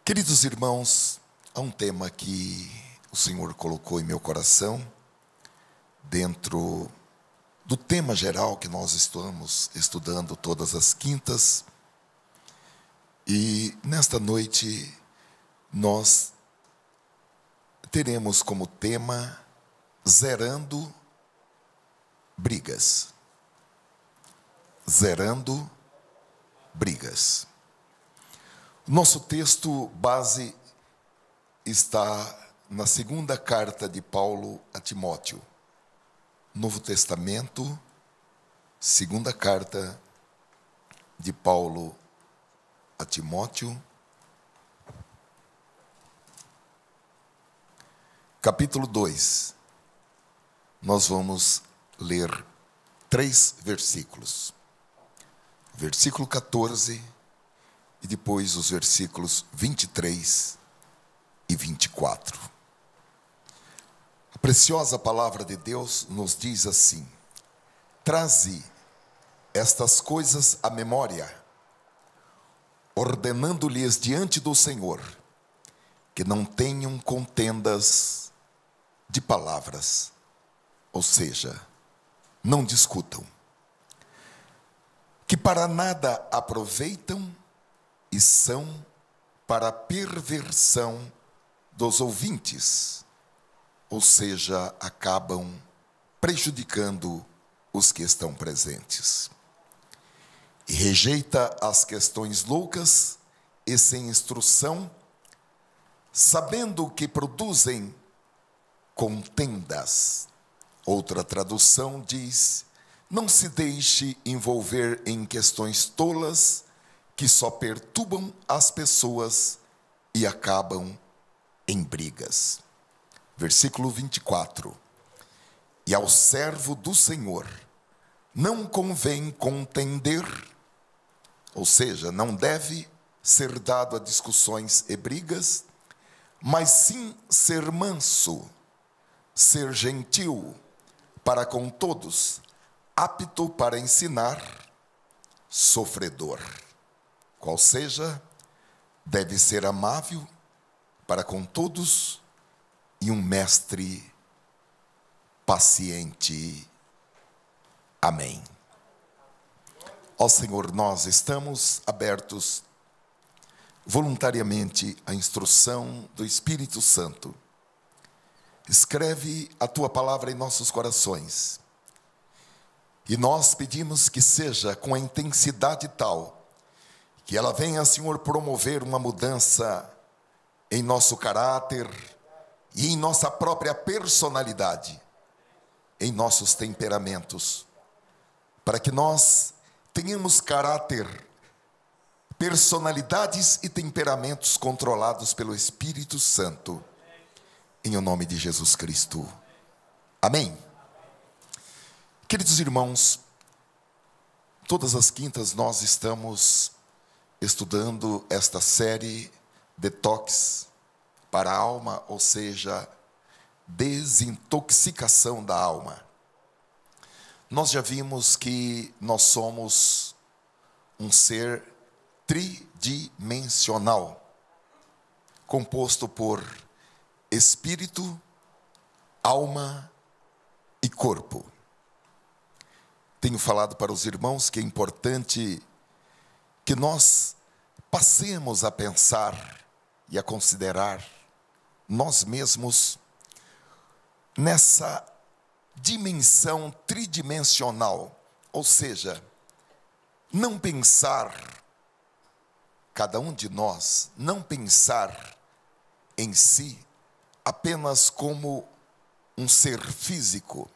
Queridos irmãos, há um tema que o Senhor colocou em meu coração, dentro do tema geral que nós estamos estudando todas as quintas. E nesta noite nós teremos como tema zerando brigas. Zerando brigas. Nosso texto base está na segunda carta de Paulo a Timóteo. Novo Testamento, segunda carta de Paulo a Timóteo, capítulo 2. Nós vamos ler 3 versículos. Versículo 14 e depois os versículos 23 e 24. A preciosa palavra de Deus nos diz assim: traze estas coisas à memória, ordenando-lhes diante do Senhor, que não tenham contendas de palavras, ou seja, não discutam, que para nada aproveitam e são para a perversão dos ouvintes, ou seja, acabam prejudicando os que estão presentes. E rejeita as questões loucas e sem instrução, sabendo que produzem contendas. Outra tradução diz: não se deixe envolver em questões tolas que só perturbam as pessoas e acabam em brigas. Versículo 24. E ao servo do Senhor não convém contender, ou seja, não deve ser dado a discussões e brigas, mas sim ser manso, ser gentil para com todos, apto para ensinar, sofredor. Qual seja, deve ser amável para com todos e um mestre paciente. Amém. Ó Senhor, nós estamos abertos voluntariamente à instrução do Espírito Santo. Escreve a Tua palavra em nossos corações. E nós pedimos que seja com a intensidade tal que ela venha, Senhor, promover uma mudança em nosso caráter e em nossa própria personalidade, em nossos temperamentos, para que nós tenhamos caráter, personalidades e temperamentos controlados pelo Espírito Santo, em o nome de Jesus Cristo. Amém. Queridos irmãos, todas as quintas nós estamos estudando esta série Detox para a alma, ou seja, desintoxicação da alma. Nós já vimos que nós somos um ser tridimensional, composto por espírito, alma e corpo. Tenho falado para os irmãos que é importante que nós passemos a pensar e a considerar nós mesmos nessa dimensão tridimensional, ou seja, não pensar, cada um de nós, não pensar em si apenas como um ser físico,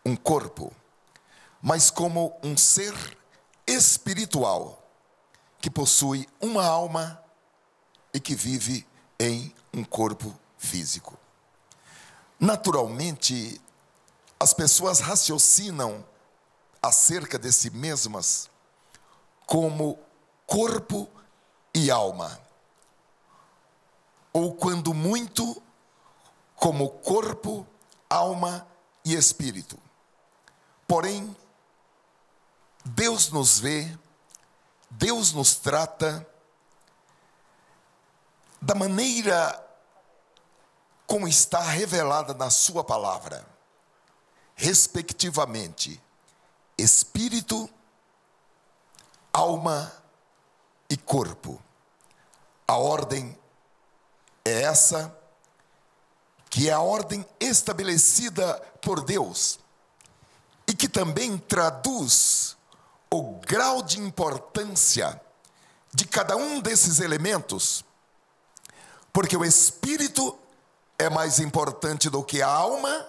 um corpo, mas como um ser espiritual, que possui uma alma e que vive em um corpo físico. Naturalmente, as pessoas raciocinam acerca de si mesmas como corpo e alma, ou quando muito, como corpo, alma e espírito. Porém, Deus nos vê, Deus nos trata da maneira como está revelada na sua palavra, respectivamente, espírito, alma e corpo. A ordem é essa, que é a ordem estabelecida por Deus, e que também traduz o grau de importância de cada um desses elementos, porque o espírito é mais importante do que a alma,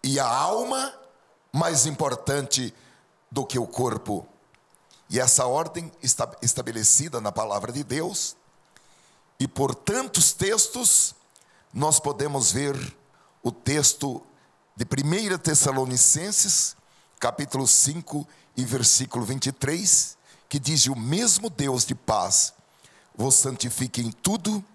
e a alma mais importante do que o corpo. E essa ordem está estabelecida na palavra de Deus, e por tantos textos, nós podemos ver o texto de 1 Tessalonicenses, capítulo 5 e versículo 23, que diz: o mesmo Deus de paz vos santifique em tudo,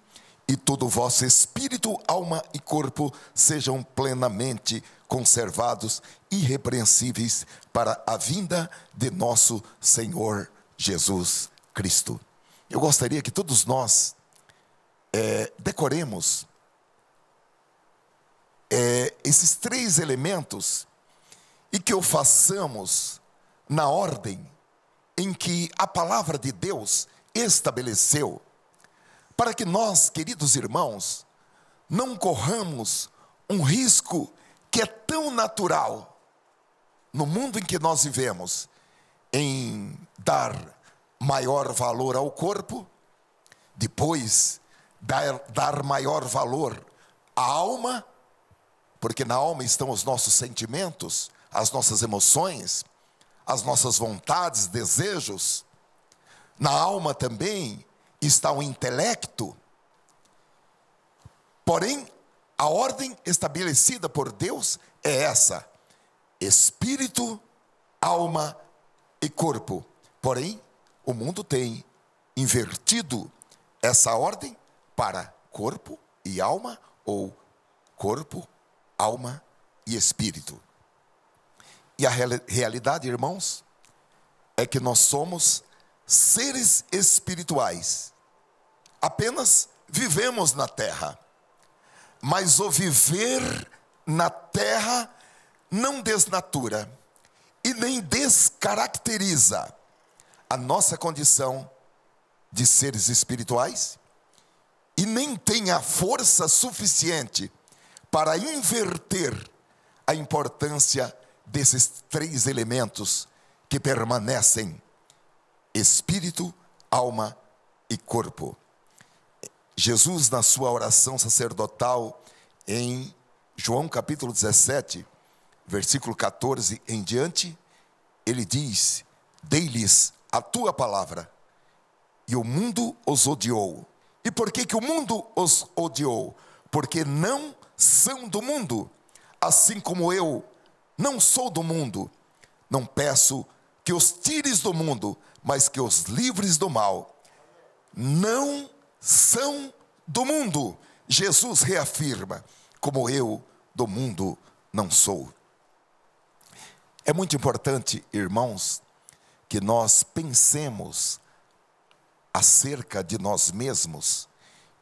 e todo o vosso espírito, alma e corpo sejam plenamente conservados, irrepreensíveis, para a vinda de nosso Senhor Jesus Cristo. Eu gostaria que todos nós decoremos esses três elementos, e que o façamos na ordem em que a palavra de Deus estabeleceu, para que nós, queridos irmãos, não corramos um risco que é tão natural no mundo em que nós vivemos, em dar maior valor ao corpo, depois dar maior valor à alma, porque na alma estão os nossos sentimentos, as nossas emoções, as nossas vontades, desejos. Na alma também está o intelecto. Porém, a ordem estabelecida por Deus é essa: espírito, alma e corpo. Porém, o mundo tem invertido essa ordem para corpo e alma, ou corpo, alma e espírito. E a realidade, irmãos, é que nós somos seres espirituais. Apenas vivemos na terra. Mas o viver na terra não desnatura e nem descaracteriza a nossa condição de seres espirituais, e nem tem a força suficiente para inverter a importância desses três elementos que permanecem: espírito, alma e corpo. Jesus, na sua oração sacerdotal, em João capítulo 17, versículo 14 em diante, ele diz: dei-lhes a tua palavra, e o mundo os odiou. E por que o mundo os odiou? Porque não são do mundo, assim como eu não sou do mundo. Não peço que os tires do mundo, mas que os livres do mal. Não são do mundo. Jesus reafirma: como eu do mundo não sou. É muito importante, irmãos, que nós pensemos acerca de nós mesmos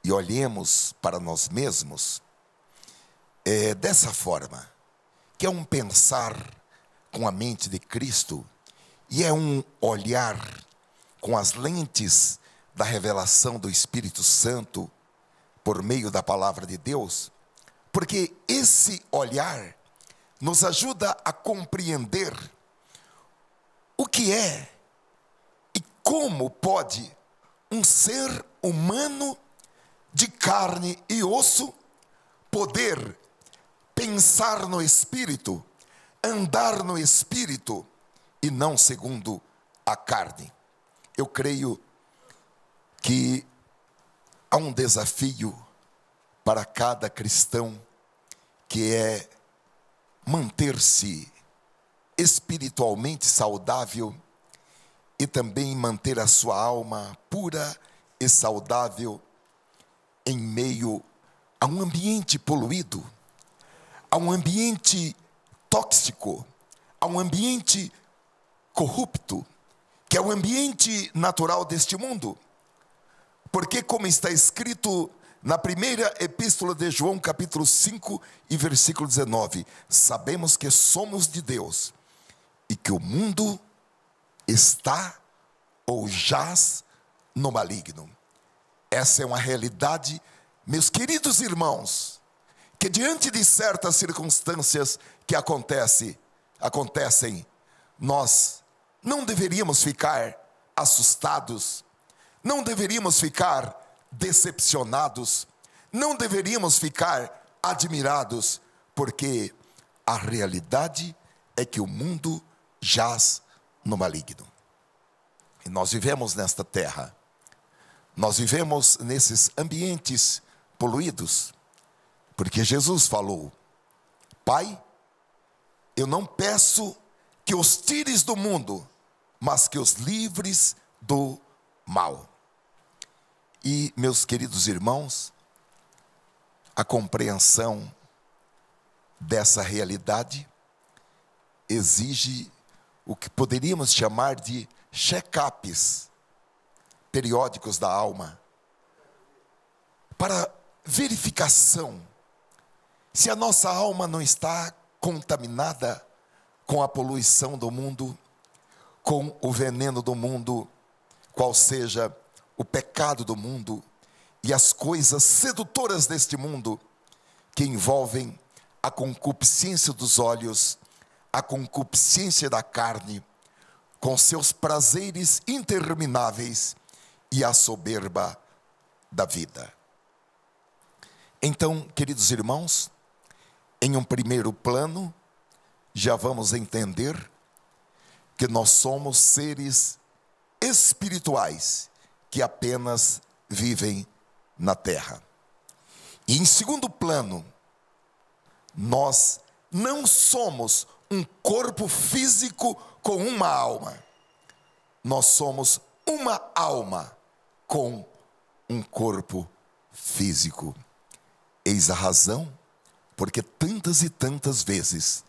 e olhemos para nós mesmos dessa forma, que é um pensar com a mente de Cristo, e é um olhar com as lentes da revelação do Espírito Santo por meio da palavra de Deus, porque esse olhar nos ajuda a compreender o que é e como pode um ser humano de carne e osso poder pensar no Espírito, andar no Espírito e não segundo a carne. Eu creio que há um desafio para cada cristão, que é manter-se espiritualmente saudável e também manter a sua alma pura e saudável em meio a um ambiente poluído, a um ambiente tóxico, a um ambiente corrupto, que é o ambiente natural deste mundo. Porque como está escrito na primeira epístola de João, capítulo 5 e versículo 19, sabemos que somos de Deus e que o mundo está ou jaz no maligno. Essa é uma realidade, meus queridos irmãos, que diante de certas circunstâncias que acontecem, nós não deveríamos ficar assustados, não deveríamos ficar decepcionados, não deveríamos ficar admirados, porque a realidade é que o mundo jaz no maligno. E nós vivemos nesta terra, nós vivemos nesses ambientes poluídos, porque Jesus falou: Pai, eu não peço que os tires do mundo, mas que os livres do mal. E, meus queridos irmãos, a compreensão dessa realidade exige o que poderíamos chamar de check-ups periódicos da alma, para verificação se a nossa alma não está contaminada com a poluição do mundo, com o veneno do mundo, qual seja o pecado do mundo e as coisas sedutoras deste mundo, que envolvem a concupiscência dos olhos, a concupiscência da carne, com seus prazeres intermináveis e a soberba da vida. Então, queridos irmãos, em um primeiro plano, já vamos entender que nós somos seres espirituais que apenas vivem na terra. E em segundo plano, nós não somos um corpo físico com uma alma. Nós somos uma alma com um corpo físico. Eis a razão porque tantas e tantas vezes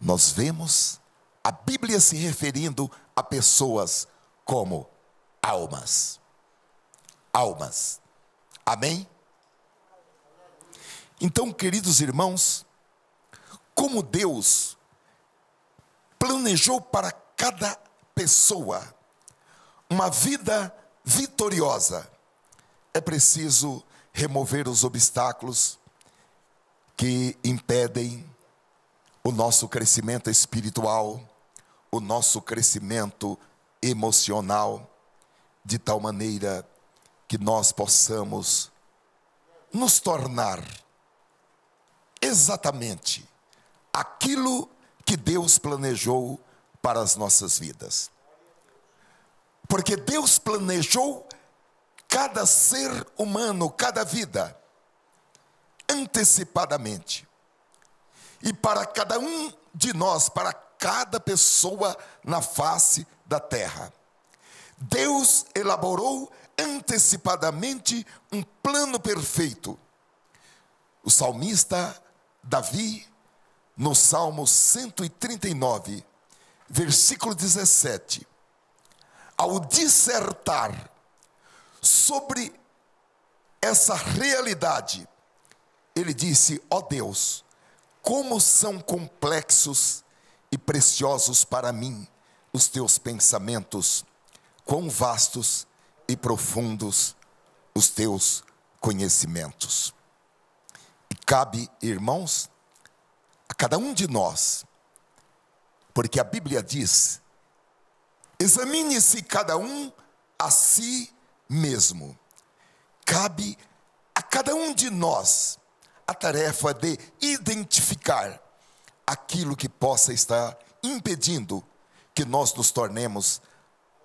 nós vemos a Bíblia se referindo a pessoas como almas. Almas. Amém? Então, queridos irmãos, como Deus planejou para cada pessoa uma vida vitoriosa, é preciso remover os obstáculos que impedem o nosso crescimento espiritual, o nosso crescimento emocional, de tal maneira que nós possamos nos tornar exatamente aquilo que Deus planejou para as nossas vidas. Porque Deus planejou cada ser humano, cada vida, antecipadamente. E para cada um de nós, para cada pessoa na face da terra, Deus elaborou antecipadamente um plano perfeito. O salmista Davi, no Salmo 139, versículo 17, ao dissertar sobre essa realidade, ele disse: ó Deus, como são complexos e preciosos para mim os teus pensamentos, quão vastos e profundos os teus conhecimentos. E cabe, irmãos, a cada um de nós, porque a Bíblia diz: examine-se cada um a si mesmo. Cabe a cada um de nós a tarefa de identificar aquilo que possa estar impedindo que nós nos tornemos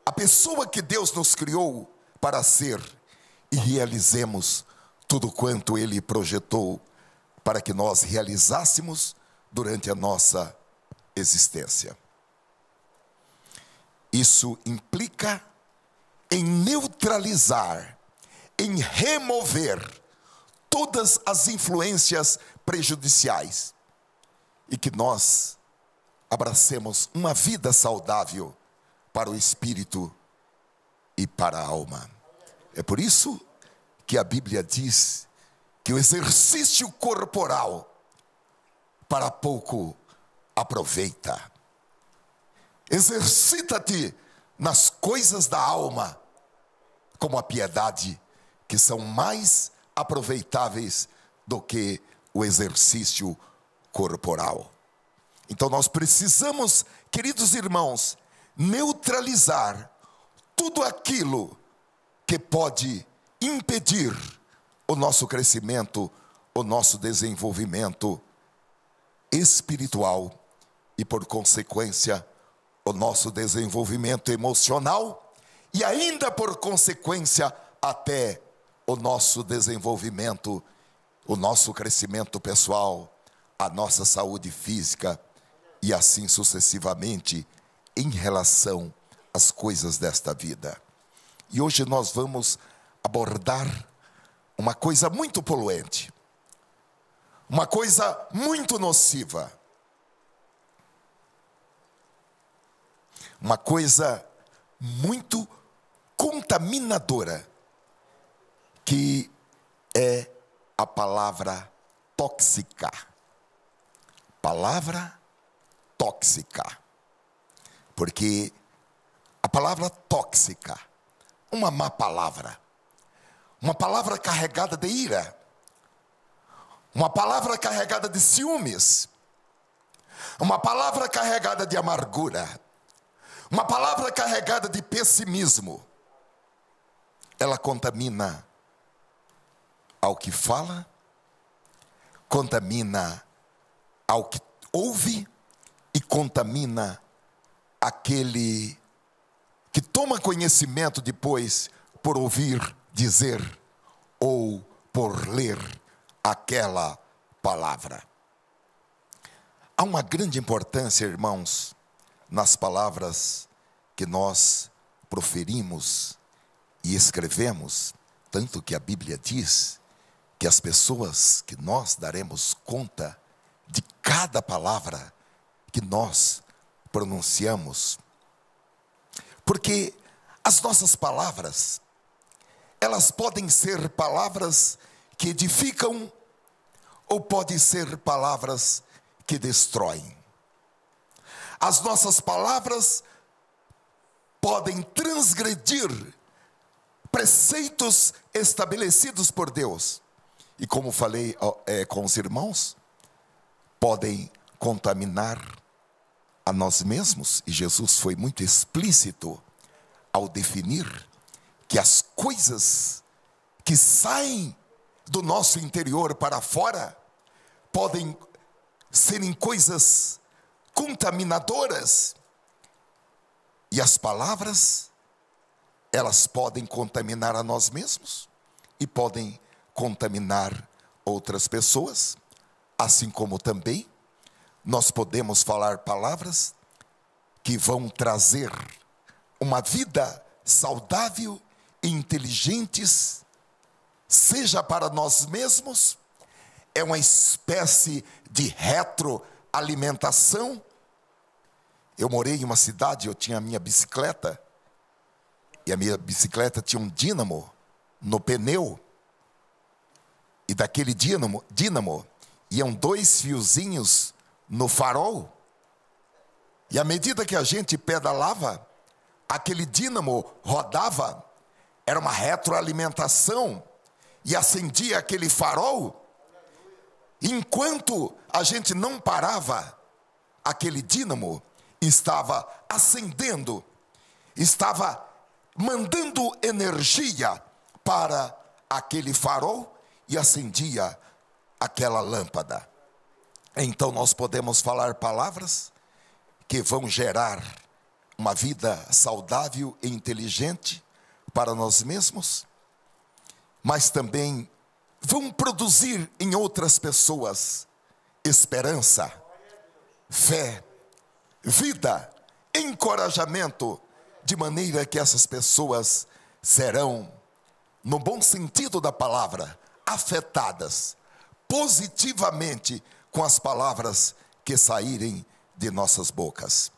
a pessoa que Deus nos criou para ser e realizemos tudo quanto Ele projetou para que nós realizássemos durante a nossa existência. Isso implica em neutralizar, em remover todas as influências prejudiciais e que nós abracemos uma vida saudável para o espírito e para a alma. É por isso que a Bíblia diz que o exercício corporal para pouco aproveita. Exercita-te nas coisas da alma, como a piedade, que são mais aproveitáveis do que o exercício corporal. Então nós precisamos, queridos irmãos, neutralizar tudo aquilo que pode impedir o nosso crescimento, o nosso desenvolvimento espiritual e, por consequência, o nosso desenvolvimento emocional e ainda, por consequência, até o nosso desenvolvimento, o nosso crescimento pessoal, a nossa saúde física e assim sucessivamente em relação às coisas desta vida. E hoje nós vamos abordar uma coisa muito poluente, uma coisa muito nociva, uma coisa muito contaminadora, que é a palavra tóxica. Palavra tóxica. Porque a palavra tóxica, uma má palavra, uma palavra carregada de ira, uma palavra carregada de ciúmes, uma palavra carregada de amargura, uma palavra carregada de pessimismo, ela contamina ao que fala, contamina ao que ouve e contamina aquele que toma conhecimento depois por ouvir dizer ou por ler aquela palavra. Há uma grande importância, irmãos, nas palavras que nós proferimos e escrevemos, tanto que a Bíblia diz que as pessoas que nós daremos conta de cada palavra que nós pronunciamos, porque as nossas palavras, elas podem ser palavras que edificam ou podem ser palavras que destroem. As nossas palavras podem transgredir preceitos estabelecidos por Deus. E como falei com os irmãos, podem contaminar a nós mesmos. E Jesus foi muito explícito ao definir que as coisas que saem do nosso interior para fora podem serem coisas contaminadoras. E as palavras, elas podem contaminar a nós mesmos e podem contaminar outras pessoas, assim como também nós podemos falar palavras que vão trazer uma vida saudável e inteligentes, seja para nós mesmos, é uma espécie de retroalimentação. Eu morei em uma cidade, eu tinha a minha bicicleta, e a minha bicicleta tinha um dínamo no pneu, e daquele dínamo iam 2 fiozinhos no farol, e à medida que a gente pedalava, aquele dínamo rodava, era uma retroalimentação, e acendia aquele farol. Enquanto a gente não parava, aquele dínamo estava acendendo, estava mandando energia para aquele farol e acendia aquela lâmpada. Então nós podemos falar palavras que vão gerar uma vida saudável e inteligente para nós mesmos, mas também vão produzir em outras pessoas esperança, fé, vida, encorajamento, de maneira que essas pessoas serão, no bom sentido da palavra, afetadas positivamente com as palavras que saírem de nossas bocas.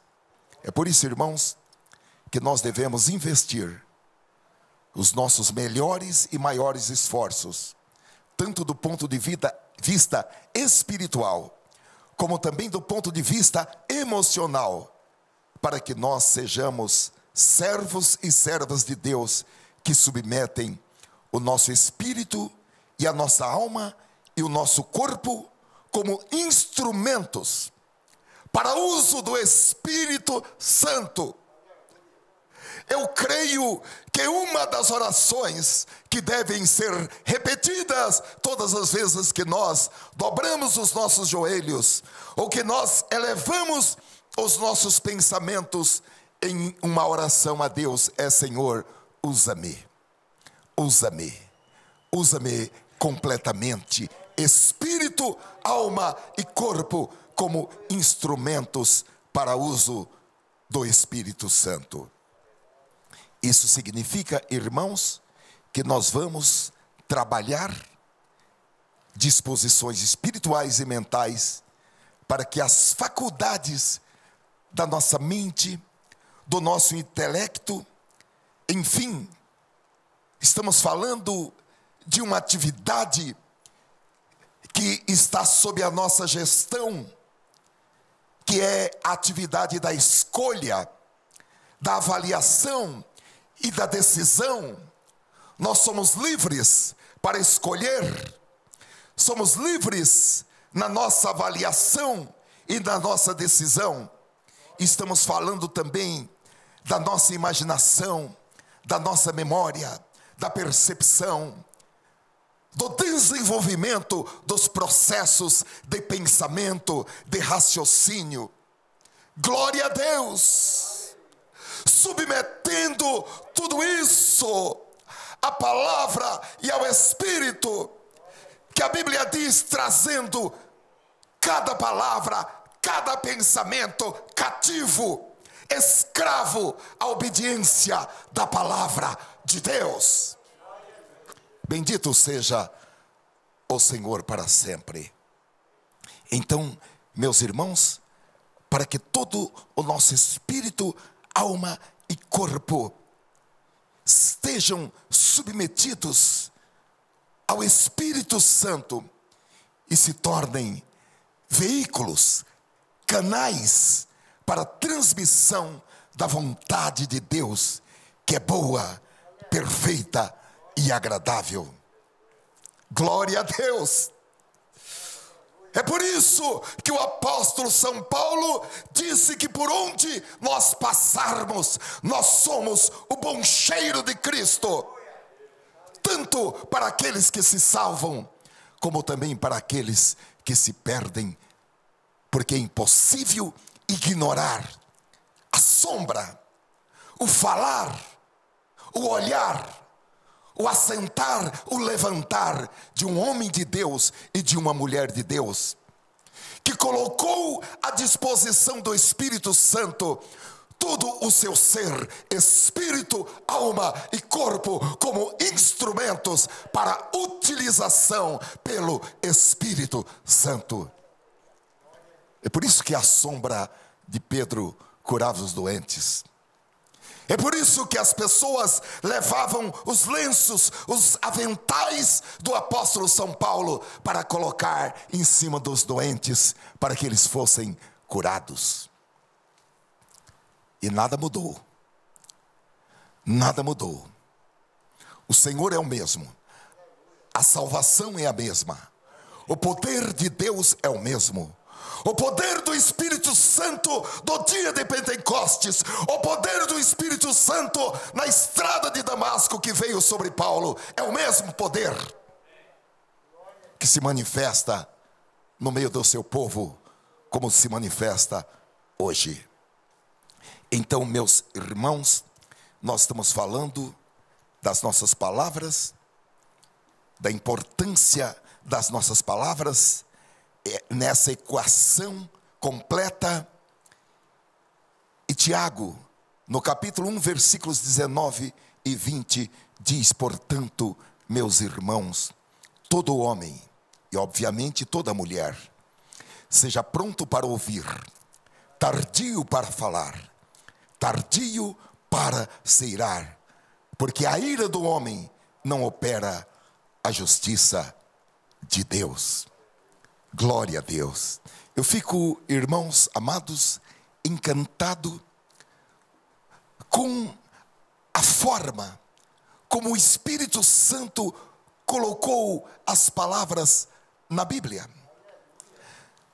É por isso, irmãos, que nós devemos investir os nossos melhores e maiores esforços, tanto do ponto de vista espiritual, como também do ponto de vista emocional, para que nós sejamos servos e servas de Deus, que submetem o nosso espírito e a nossa alma e o nosso corpo como instrumentos para uso do Espírito Santo. Eu creio que uma das orações que devem ser repetidas todas as vezes que nós dobramos os nossos joelhos, ou que nós elevamos os nossos pensamentos em uma oração a Deus, é: Senhor, usa-me, usa-me, usa-me completamente, espírito, alma e corpo, como instrumentos para uso do Espírito Santo. Isso significa, irmãos, que nós vamos trabalhar disposições espirituais e mentais para que as faculdades da nossa mente, do nosso intelecto, enfim, estamos falando de uma atividade que está sob a nossa gestão, que é a atividade da escolha, da avaliação e da decisão. Nós somos livres para escolher, somos livres na nossa avaliação e na nossa decisão. Estamos falando também da nossa imaginação, da nossa memória, da percepção, do desenvolvimento dos processos de pensamento, de raciocínio. Glória a Deus! Submetendo tudo isso à palavra e ao Espírito, que a Bíblia diz, trazendo cada palavra, cada pensamento cativo, escravo à obediência da palavra de Deus. Bendito seja o Senhor para sempre. Então, meus irmãos, para que todo o nosso espírito, alma e corpo estejam submetidos ao Espírito Santo e se tornem veículos, canais para a transmissão da vontade de Deus, que é boa, perfeita e agradável. Glória a Deus! É por isso que o apóstolo São Paulo disse que por onde nós passarmos, nós somos o bom cheiro de Cristo, tanto para aqueles que se salvam, como também para aqueles que se perdem, porque é impossível ignorar a sombra, o falar, o olhar, o assentar, o levantar de um homem de Deus e de uma mulher de Deus, que colocou à disposição do Espírito Santo todo o seu ser, espírito, alma e corpo, como instrumentos para utilização pelo Espírito Santo. É por isso que a sombra de Pedro curava os doentes. É por isso que as pessoas levavam os lenços, os aventais do apóstolo São Paulo para colocar em cima dos doentes, para que eles fossem curados. E nada mudou. Nada mudou. O Senhor é o mesmo. A salvação é a mesma. O poder de Deus é o mesmo. O poder do Espírito Santo do dia de Pentecostes, o poder do Espírito Santo na estrada de Damasco que veio sobre Paulo, é o mesmo poder que se manifesta no meio do seu povo, como se manifesta hoje. Então, meus irmãos, nós estamos falando das nossas palavras, da importância das nossas palavras nessa equação completa. E Tiago, no capítulo 1, versículos 19 e 20, diz: portanto, meus irmãos, todo homem, e obviamente toda mulher, seja pronto para ouvir, tardio para falar, tardio para se irar, porque a ira do homem não opera a justiça de Deus. Glória a Deus. Eu fico, irmãos amados, encantado com a forma como o Espírito Santo colocou as palavras na Bíblia.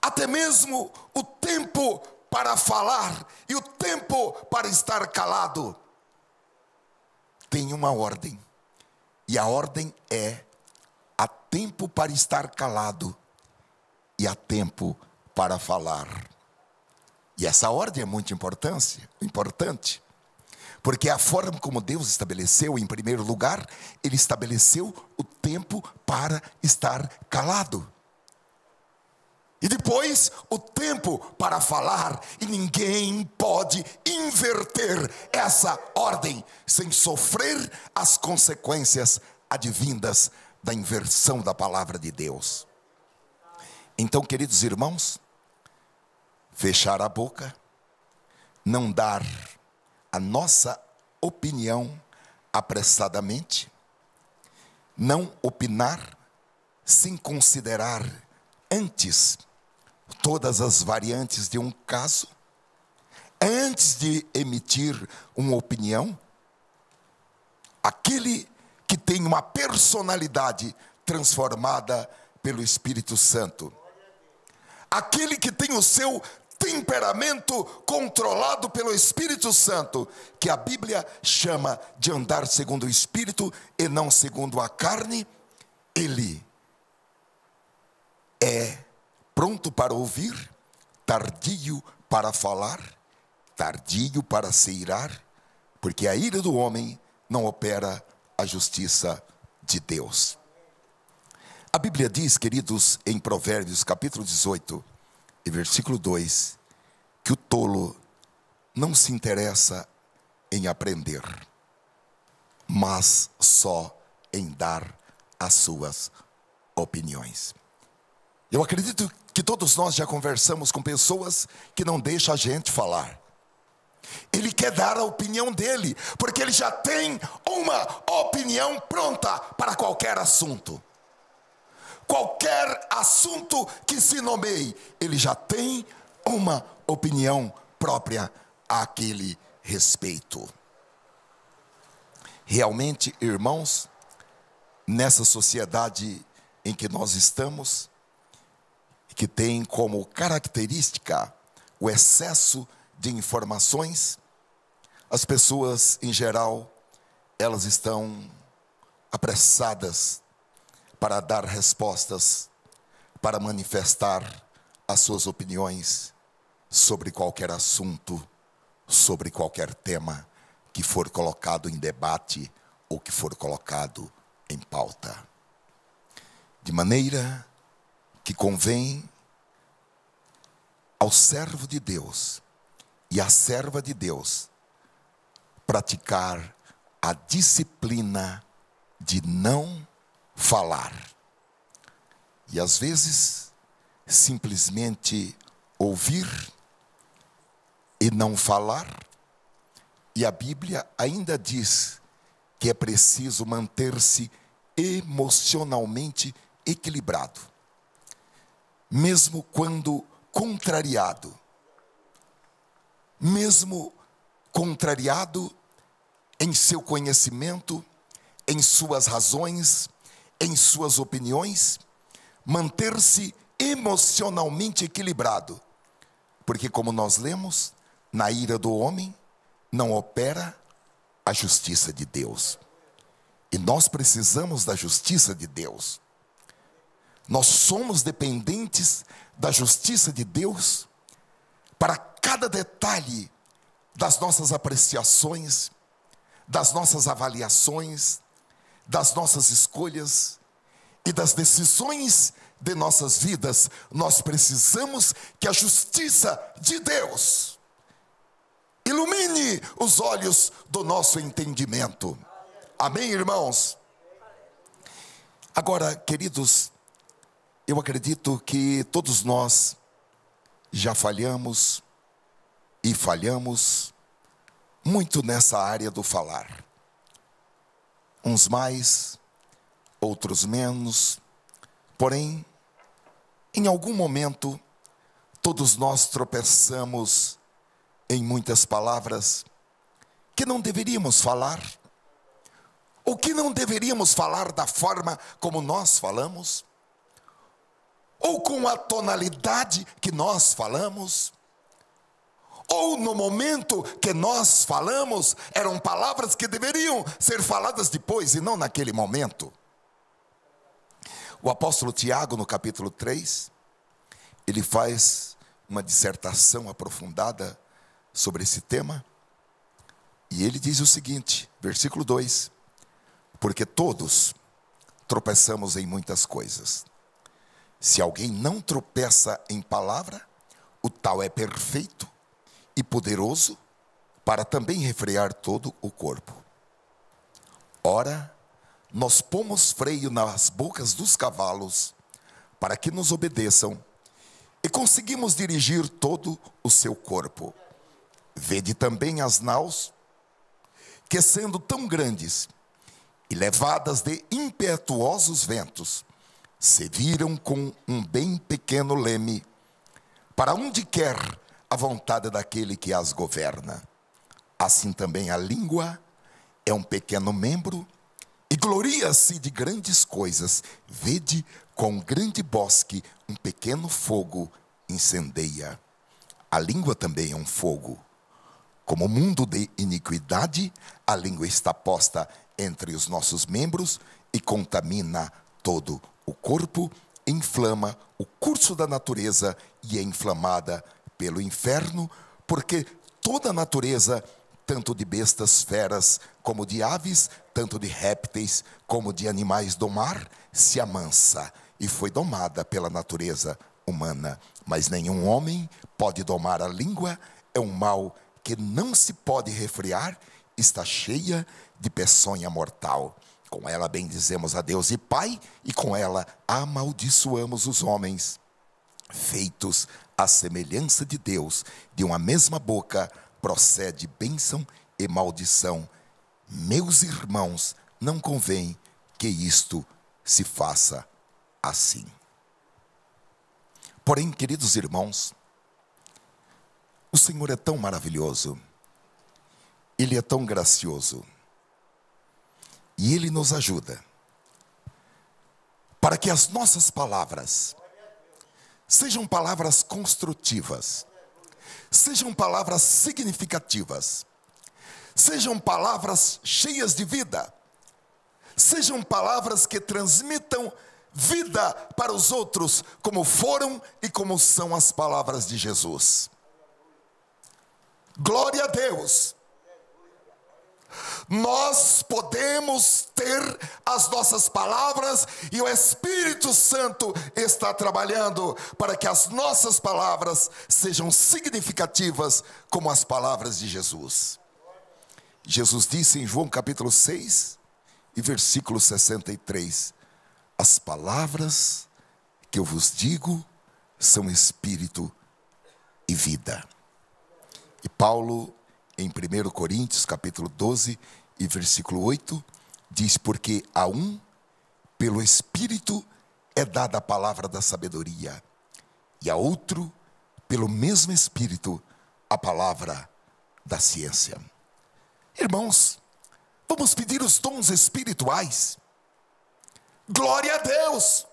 Até mesmo o tempo para falar e o tempo para estar calado tem uma ordem. E a ordem é: há tempo para estar calado e há tempo para falar. E essa ordem é muito importante, porque a forma como Deus estabeleceu, em primeiro lugar, Ele estabeleceu o tempo para estar calado. E depois, o tempo para falar. E ninguém pode inverter essa ordem sem sofrer as consequências advindas da inversão da palavra de Deus. Então, queridos irmãos, fechar a boca, não dar a nossa opinião apressadamente, não opinar sem considerar antes todas as variantes de um caso, antes de emitir uma opinião. Aquele que tem uma personalidade transformada pelo Espírito Santo, aquele que tem o seu temperamento controlado pelo Espírito Santo, que a Bíblia chama de andar segundo o Espírito e não segundo a carne, ele é pronto para ouvir, tardio para falar, tardio para se irar, porque a ira do homem não opera a justiça de Deus. A Bíblia diz, queridos, em Provérbios capítulo 18, e versículo 2, que o tolo não se interessa em aprender, mas só em dar as suas opiniões. Eu acredito que todos nós já conversamos com pessoas que não deixam a gente falar. Ele quer dar a opinião dele, porque ele já tem uma opinião pronta para qualquer assunto. Qualquer assunto que se nomeie, ele já tem uma opinião própria àquele respeito. Realmente, irmãos, nessa sociedade em que nós estamos, que tem como característica o excesso de informações, as pessoas em geral, elas estão apressadas para dar respostas, para manifestar as suas opiniões sobre qualquer assunto, sobre qualquer tema que for colocado em debate ou que for colocado em pauta. De maneira que convém ao servo de Deus e à serva de Deus praticar a disciplina de não falar. E às vezes, simplesmente ouvir e não falar. E a Bíblia ainda diz que é preciso manter-se emocionalmente equilibrado, mesmo quando contrariado, em seu conhecimento, em suas razões, em suas opiniões, manter-se emocionalmente equilibrado, porque como nós lemos, na ira do homem não opera a justiça de Deus. E nós precisamos da justiça de Deus. Nós somos dependentes da justiça de Deus para cada detalhe das nossas apreciações, das nossas avaliações, das nossas escolhas e das decisões de nossas vidas. Nós precisamos que a justiça de Deus ilumine os olhos do nosso entendimento. Amém, irmãos? Agora, queridos, eu acredito que todos nós já falhamos e falhamos muito nessa área do falar. uns mais, outros menos, porém, em algum momento, todos nós tropeçamos em muitas palavras que não deveríamos falar, ou que não deveríamos falar da forma como nós falamos, ou com a tonalidade que nós falamos, ou no momento que nós falamos, eram palavras que deveriam ser faladas depois e não naquele momento. O apóstolo Tiago, no capítulo 3, ele faz uma dissertação aprofundada sobre esse tema, e ele diz o seguinte, versículo 2: porque todos tropeçamos em muitas coisas. Se alguém não tropeça em palavra, o tal é perfeito e poderoso para também refrear todo o corpo. Ora, nós pomos freio nas bocas dos cavalos para que nos obedeçam e conseguimos dirigir todo o seu corpo. Vede também as naus, que sendo tão grandes e levadas de impetuosos ventos, se viram com um bem pequeno leme, para onde quer a vontade daquele que as governa. Assim também a língua é um pequeno membro, e gloria-se de grandes coisas. Vede com grande bosque um pequeno fogo incendeia. A língua também é um fogo. Como mundo de iniquidade, a língua está posta entre os nossos membros e contamina todo o corpo, inflama o curso da natureza e é inflamada pelo inferno, porque toda a natureza, tanto de bestas feras como de aves, tanto de répteis como de animais do mar, se amansa e foi domada pela natureza humana. Mas nenhum homem pode domar a língua, é um mal que não se pode refrear, está cheia de peçonha mortal. Com ela bendizemos a Deus e Pai, e com ela amaldiçoamos os homens, feitos à semelhança de Deus. De uma mesma boca procede bênção e maldição. Meus irmãos, não convém que isto se faça assim. Porém, queridos irmãos, o Senhor é tão maravilhoso, Ele é tão gracioso, e Ele nos ajuda, para que as nossas palavras sejam palavras construtivas, sejam palavras significativas, sejam palavras cheias de vida, sejam palavras que transmitam vida para os outros, como foram e como são as palavras de Jesus. Glória a Deus! Nós podemos ter as nossas palavras e o Espírito Santo está trabalhando para que as nossas palavras sejam significativas como as palavras de Jesus. Jesus disse em João capítulo 6 e versículo 63, as palavras que eu vos digo são espírito e vida. E Paulo, em 1 Coríntios, capítulo 12, e versículo 8, diz, porque a um, pelo Espírito, é dada a palavra da sabedoria, e a outro, pelo mesmo Espírito, a palavra da ciência. Irmãos, vamos pedir os dons espirituais. Glória a Deus!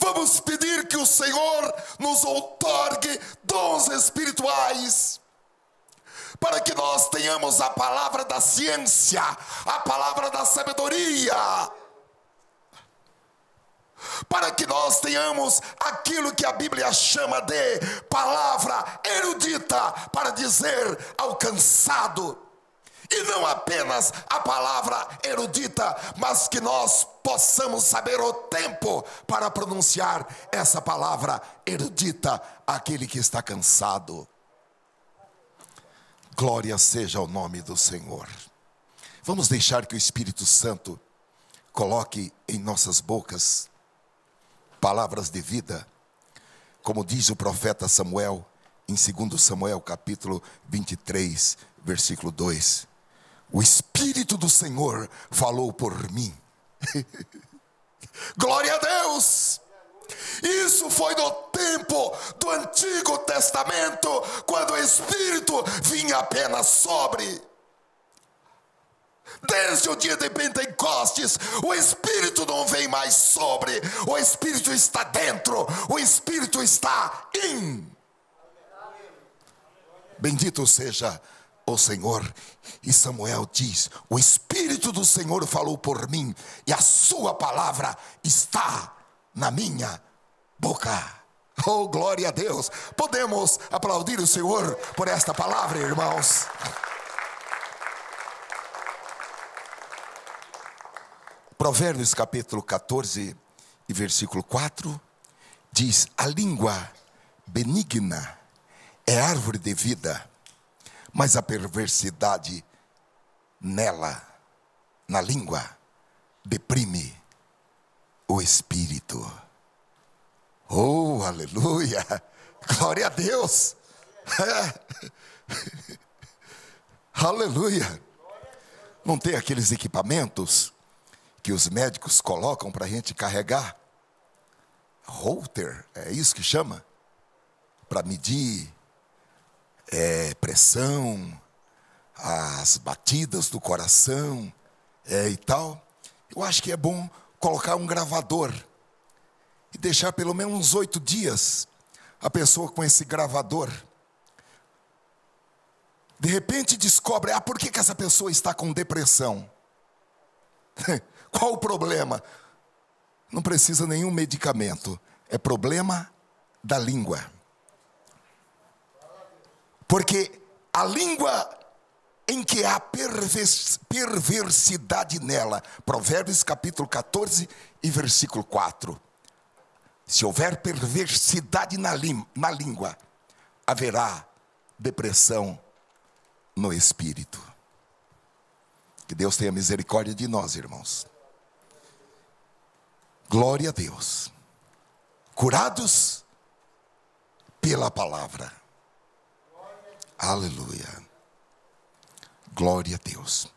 Vamos pedir que o Senhor nos outorgue dons espirituais, para que nós tenhamos a palavra da ciência, a palavra da sabedoria, para que nós tenhamos aquilo que a Bíblia chama de palavra erudita, para dizer ao cansado, e não apenas a palavra erudita, mas que nós possamos saber o tempo para pronunciar essa palavra erudita àquele que está cansado. Glória seja ao nome do Senhor. Vamos deixar que o Espírito Santo coloque em nossas bocas palavras de vida, como diz o profeta Samuel, em 2 Samuel capítulo 23, versículo 2. O Espírito do Senhor falou por mim. Glória a Deus! Isso foi no tempo do Antigo Testamento, quando o Espírito vinha apenas sobre. Desde o dia de Pentecostes, o Espírito não vem mais sobre. O Espírito está dentro, o Espírito está em. Bendito seja o Senhor. E Samuel diz: o Espírito do Senhor falou por mim, e a sua palavra está na minha boca. Oh, glória a Deus! Podemos aplaudir o Senhor por esta palavra, irmãos. Provérbios capítulo 14 e versículo 4 diz: a língua benigna é árvore de vida, mas a perversidade nela, na língua, deprime o espírito. Oh, aleluia! Glória a Deus! Aleluia! Não tem aqueles equipamentos que os médicos colocam para a gente carregar? Holter, é isso que chama? Para medir pressão, as batidas do coração e tal. Eu acho que é bom colocar um gravador e deixar pelo menos uns 8 dias a pessoa com esse gravador. De repente descobre, por que essa pessoa está com depressão? Qual o problema? Não precisa nenhum medicamento, é problema da língua. Porque a língua em que há perversidade nela, Provérbios capítulo 14 e versículo 4. Se houver perversidade na língua, haverá depressão no espírito. Que Deus tenha misericórdia de nós, irmãos. Glória a Deus. Curados pela palavra. Aleluia. Glória a Deus.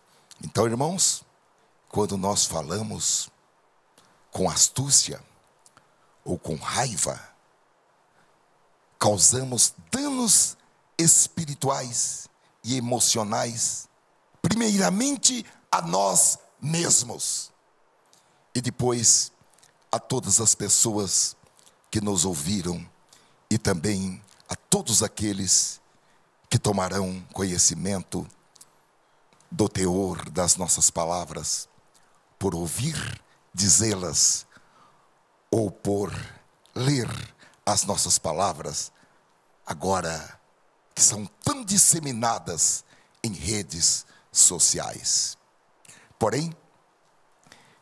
Então, irmãos, quando nós falamos com astúcia ou com raiva, causamos danos espirituais e emocionais, primeiramente a nós mesmos e depois a todas as pessoas que nos ouviram e também a todos aqueles que tomarão conhecimento do teor das nossas palavras, por ouvir dizê-las ou por ler as nossas palavras, agora que são tão disseminadas em redes sociais. Porém,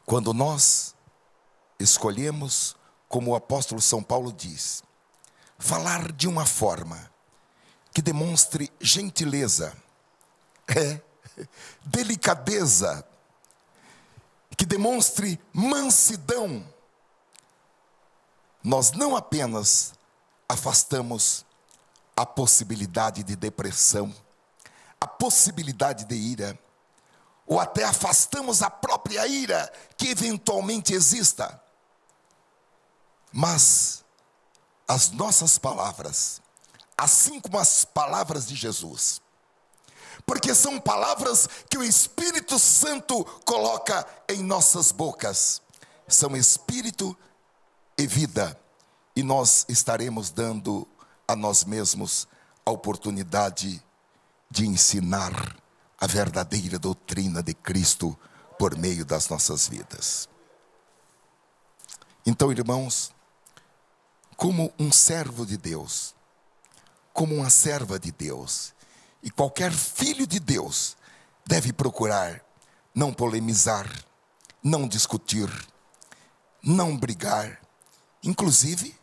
quando nós escolhemos, como o apóstolo São Paulo diz, falar de uma forma que demonstre gentileza, delicadeza, que demonstre mansidão, nós não apenas afastamos a possibilidade de depressão, a possibilidade de ira, ou até afastamos a própria ira que eventualmente exista, mas as nossas palavras, assim como as palavras de Jesus, porque são palavras que o Espírito Santo coloca em nossas bocas, são Espírito e vida, e nós estaremos dando a nós mesmos a oportunidade de ensinar a verdadeira doutrina de Cristo por meio das nossas vidas. Então, irmãos, como um servo de Deus, como uma serva de Deus, e qualquer filho de Deus deve procurar não polemizar, não discutir, não brigar, inclusive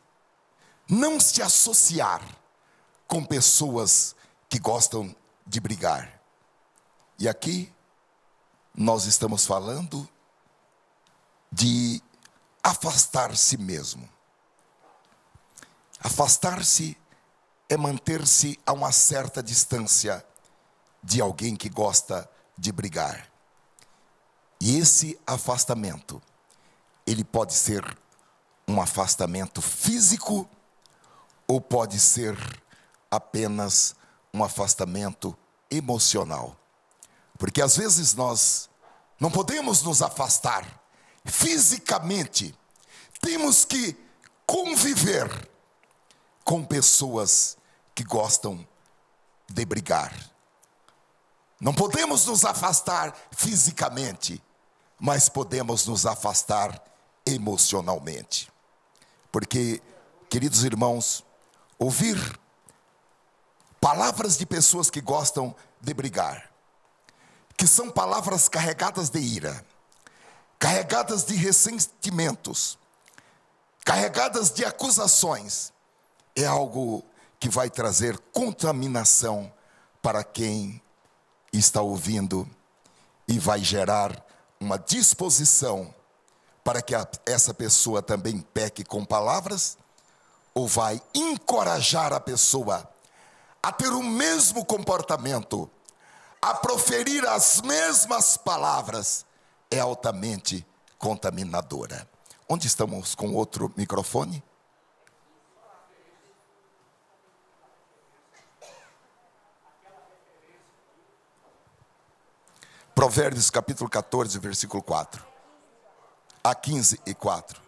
não se associar com pessoas que gostam de brigar. E aqui nós estamos falando de afastar-se mesmo. Afastar-se é manter-se a uma certa distância de alguém que gosta de brigar. E esse afastamento, ele pode ser um afastamento físico ou pode ser apenas um afastamento emocional. Porque às vezes nós não podemos nos afastar fisicamente. Temos que conviver com pessoas que gostam de brigar. Não podemos nos afastar fisicamente, mas podemos nos afastar emocionalmente. Porque, queridos irmãos, ouvir palavras de pessoas que gostam de brigar, que são palavras carregadas de ira, carregadas de ressentimentos, carregadas de acusações, é algo que vai trazer contaminação para quem está ouvindo e vai gerar uma disposição para que essa pessoa também peque com palavras, ou vai encorajar a pessoa a ter o mesmo comportamento, a proferir as mesmas palavras, é altamente contaminadora. Onde estamos com outro microfone? Provérbios capítulo 14, versículo 4. A 15 e 4.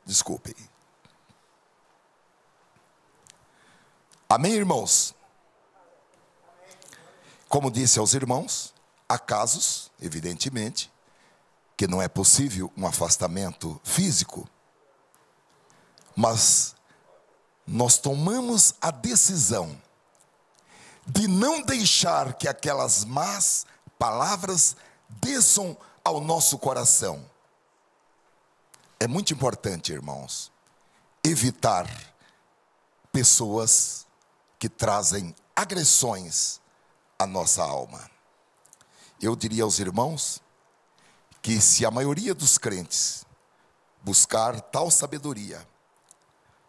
Desculpe. Amém, irmãos? Como disse aos irmãos, há casos, evidentemente, que não é possível um afastamento físico, mas nós tomamos a decisão de não deixar que aquelas más palavras desçam ao nosso coração. É muito importante, irmãos, evitar pessoas que trazem agressões à nossa alma. Eu diria aos irmãos que se a maioria dos crentes buscar tal sabedoria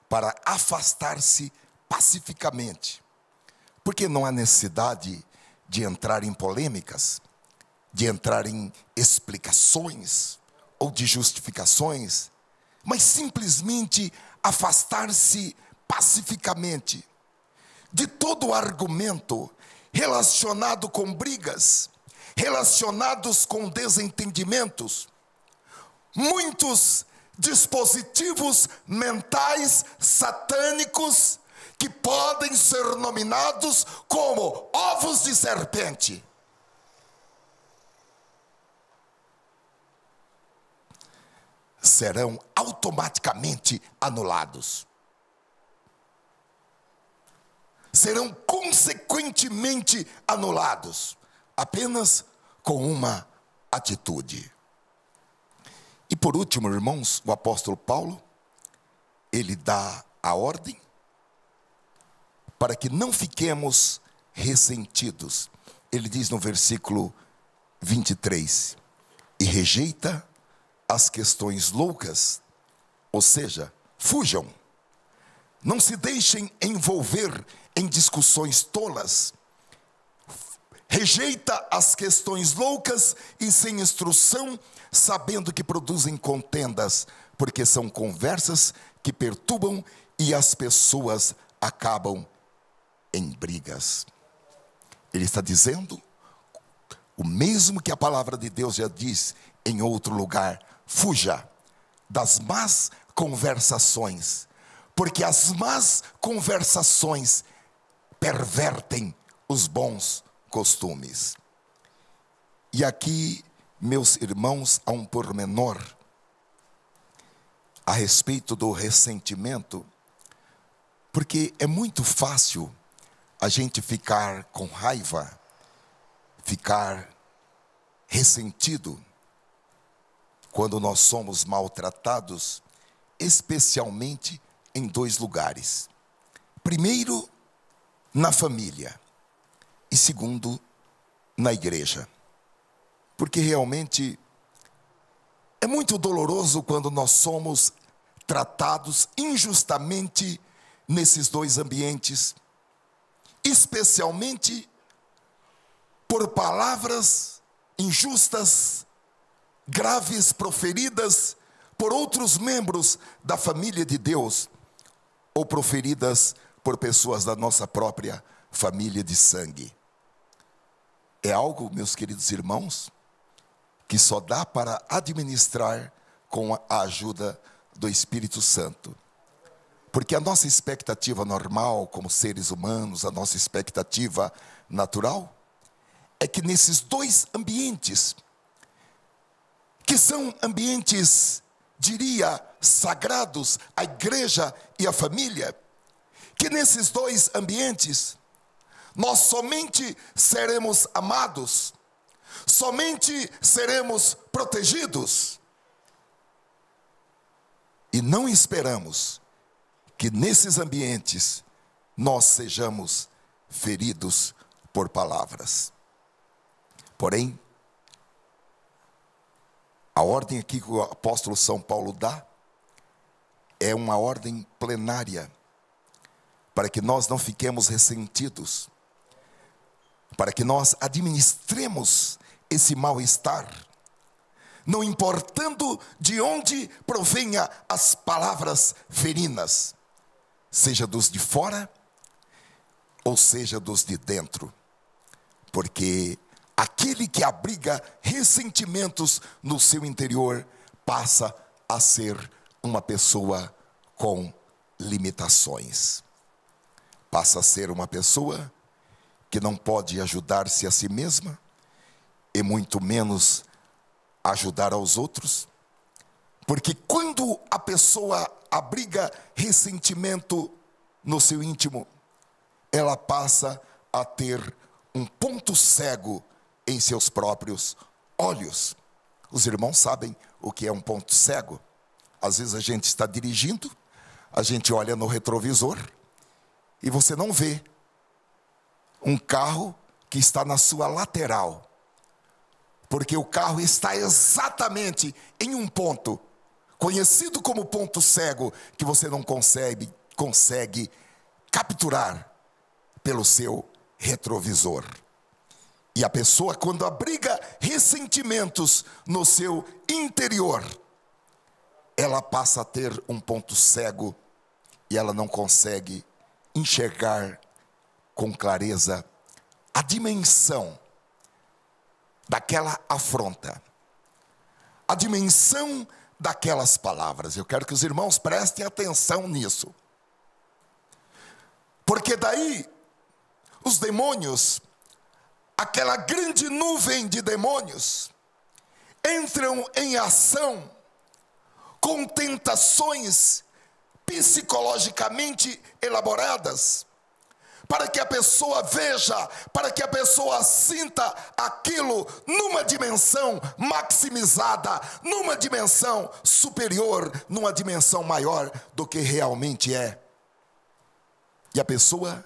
para afastar-se pacificamente, porque não há necessidade de entrar em polêmicas, de entrar em explicações ou de justificações, mas simplesmente afastar-se pacificamente de todo argumento relacionado com brigas, relacionados com desentendimentos. Muitos dispositivos mentais satânicos que podem ser nominados como ovos de serpente. Serão automaticamente anulados. Serão consequentemente anulados, apenas com uma atitude. E por último, irmãos, o apóstolo Paulo, ele dá a ordem para que não fiquemos ressentidos. Ele diz no versículo 23, e rejeita as questões loucas, ou seja, fujam. Não se deixem envolver em discussões tolas. Rejeita as questões loucas e sem instrução, sabendo que produzem contendas, porque são conversas que perturbam e as pessoas acabam em brigas. Ele está dizendo o mesmo que a palavra de Deus já diz em outro lugar: fuja das más conversações, porque as más conversações pervertem os bons costumes. E aqui, meus irmãos, há um pormenor a respeito do ressentimento, porque é muito fácil a gente ficar com raiva, ficar ressentido quando nós somos maltratados, especialmente em dois lugares. Primeiro, na família, e segundo, na igreja. Porque realmente é muito doloroso quando nós somos tratados injustamente nesses dois ambientes, especialmente por palavras injustas, graves, proferidas por outros membros da família de Deus, ou proferidas por pessoas da nossa própria família de sangue. É algo, meus queridos irmãos, que só dá para administrar com a ajuda do Espírito Santo. Porque a nossa expectativa normal, como seres humanos, a nossa expectativa natural, é que nesses dois ambientes, que são ambientes, diria, sagrados, a igreja e a família, que nesses dois ambientes, nós somente seremos amados, somente seremos protegidos, e não esperamos que nesses ambientes nós sejamos feridos por palavras. Porém, a ordem aqui que o apóstolo São Paulo dá é uma ordem plenária, para que nós não fiquemos ressentidos, para que nós administremos esse mal-estar, não importando de onde provenha as palavras ferinas, seja dos de fora, ou seja dos de dentro, porque aquele que abriga ressentimentos no seu interior passa a ser uma pessoa com limitações. Passa a ser uma pessoa que não pode ajudar-se a si mesma, e muito menos ajudar aos outros. Porque quando a pessoa abriga ressentimento no seu íntimo, ela passa a ter um ponto cego em seus próprios olhos. Os irmãos sabem o que é um ponto cego. Às vezes a gente está dirigindo, a gente olha no retrovisor e você não vê um carro que está na sua lateral, porque o carro está exatamente em um ponto, conhecido como ponto cego, que você não consegue capturar pelo seu retrovisor. E a pessoa, quando abriga ressentimentos no seu interior, ela passa a ter um ponto cego e ela não consegue enxergar com clareza a dimensão daquela afronta, a dimensão daquelas palavras. Eu quero que os irmãos prestem atenção nisso, porque daí os demônios, aquela grande nuvem de demônios, entram em ação com tentações psicologicamente elaboradas, para que a pessoa veja, para que a pessoa sinta aquilo numa dimensão maximizada, numa dimensão superior, numa dimensão maior do que realmente é. E a pessoa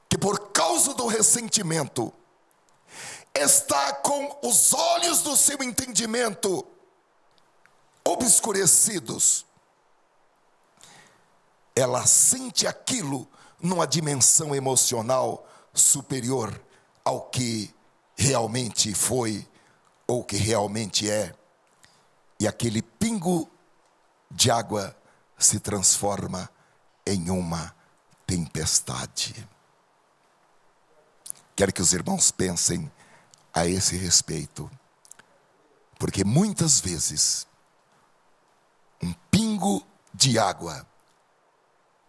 que, por causa do ressentimento, está com os olhos do seu entendimento obscurecidos, ela sente aquilo numa dimensão emocional superior ao que realmente foi ou que realmente é. E aquele pingo de água se transforma em uma tempestade. Quero que os irmãos pensem a esse respeito, porque muitas vezes um pingo de água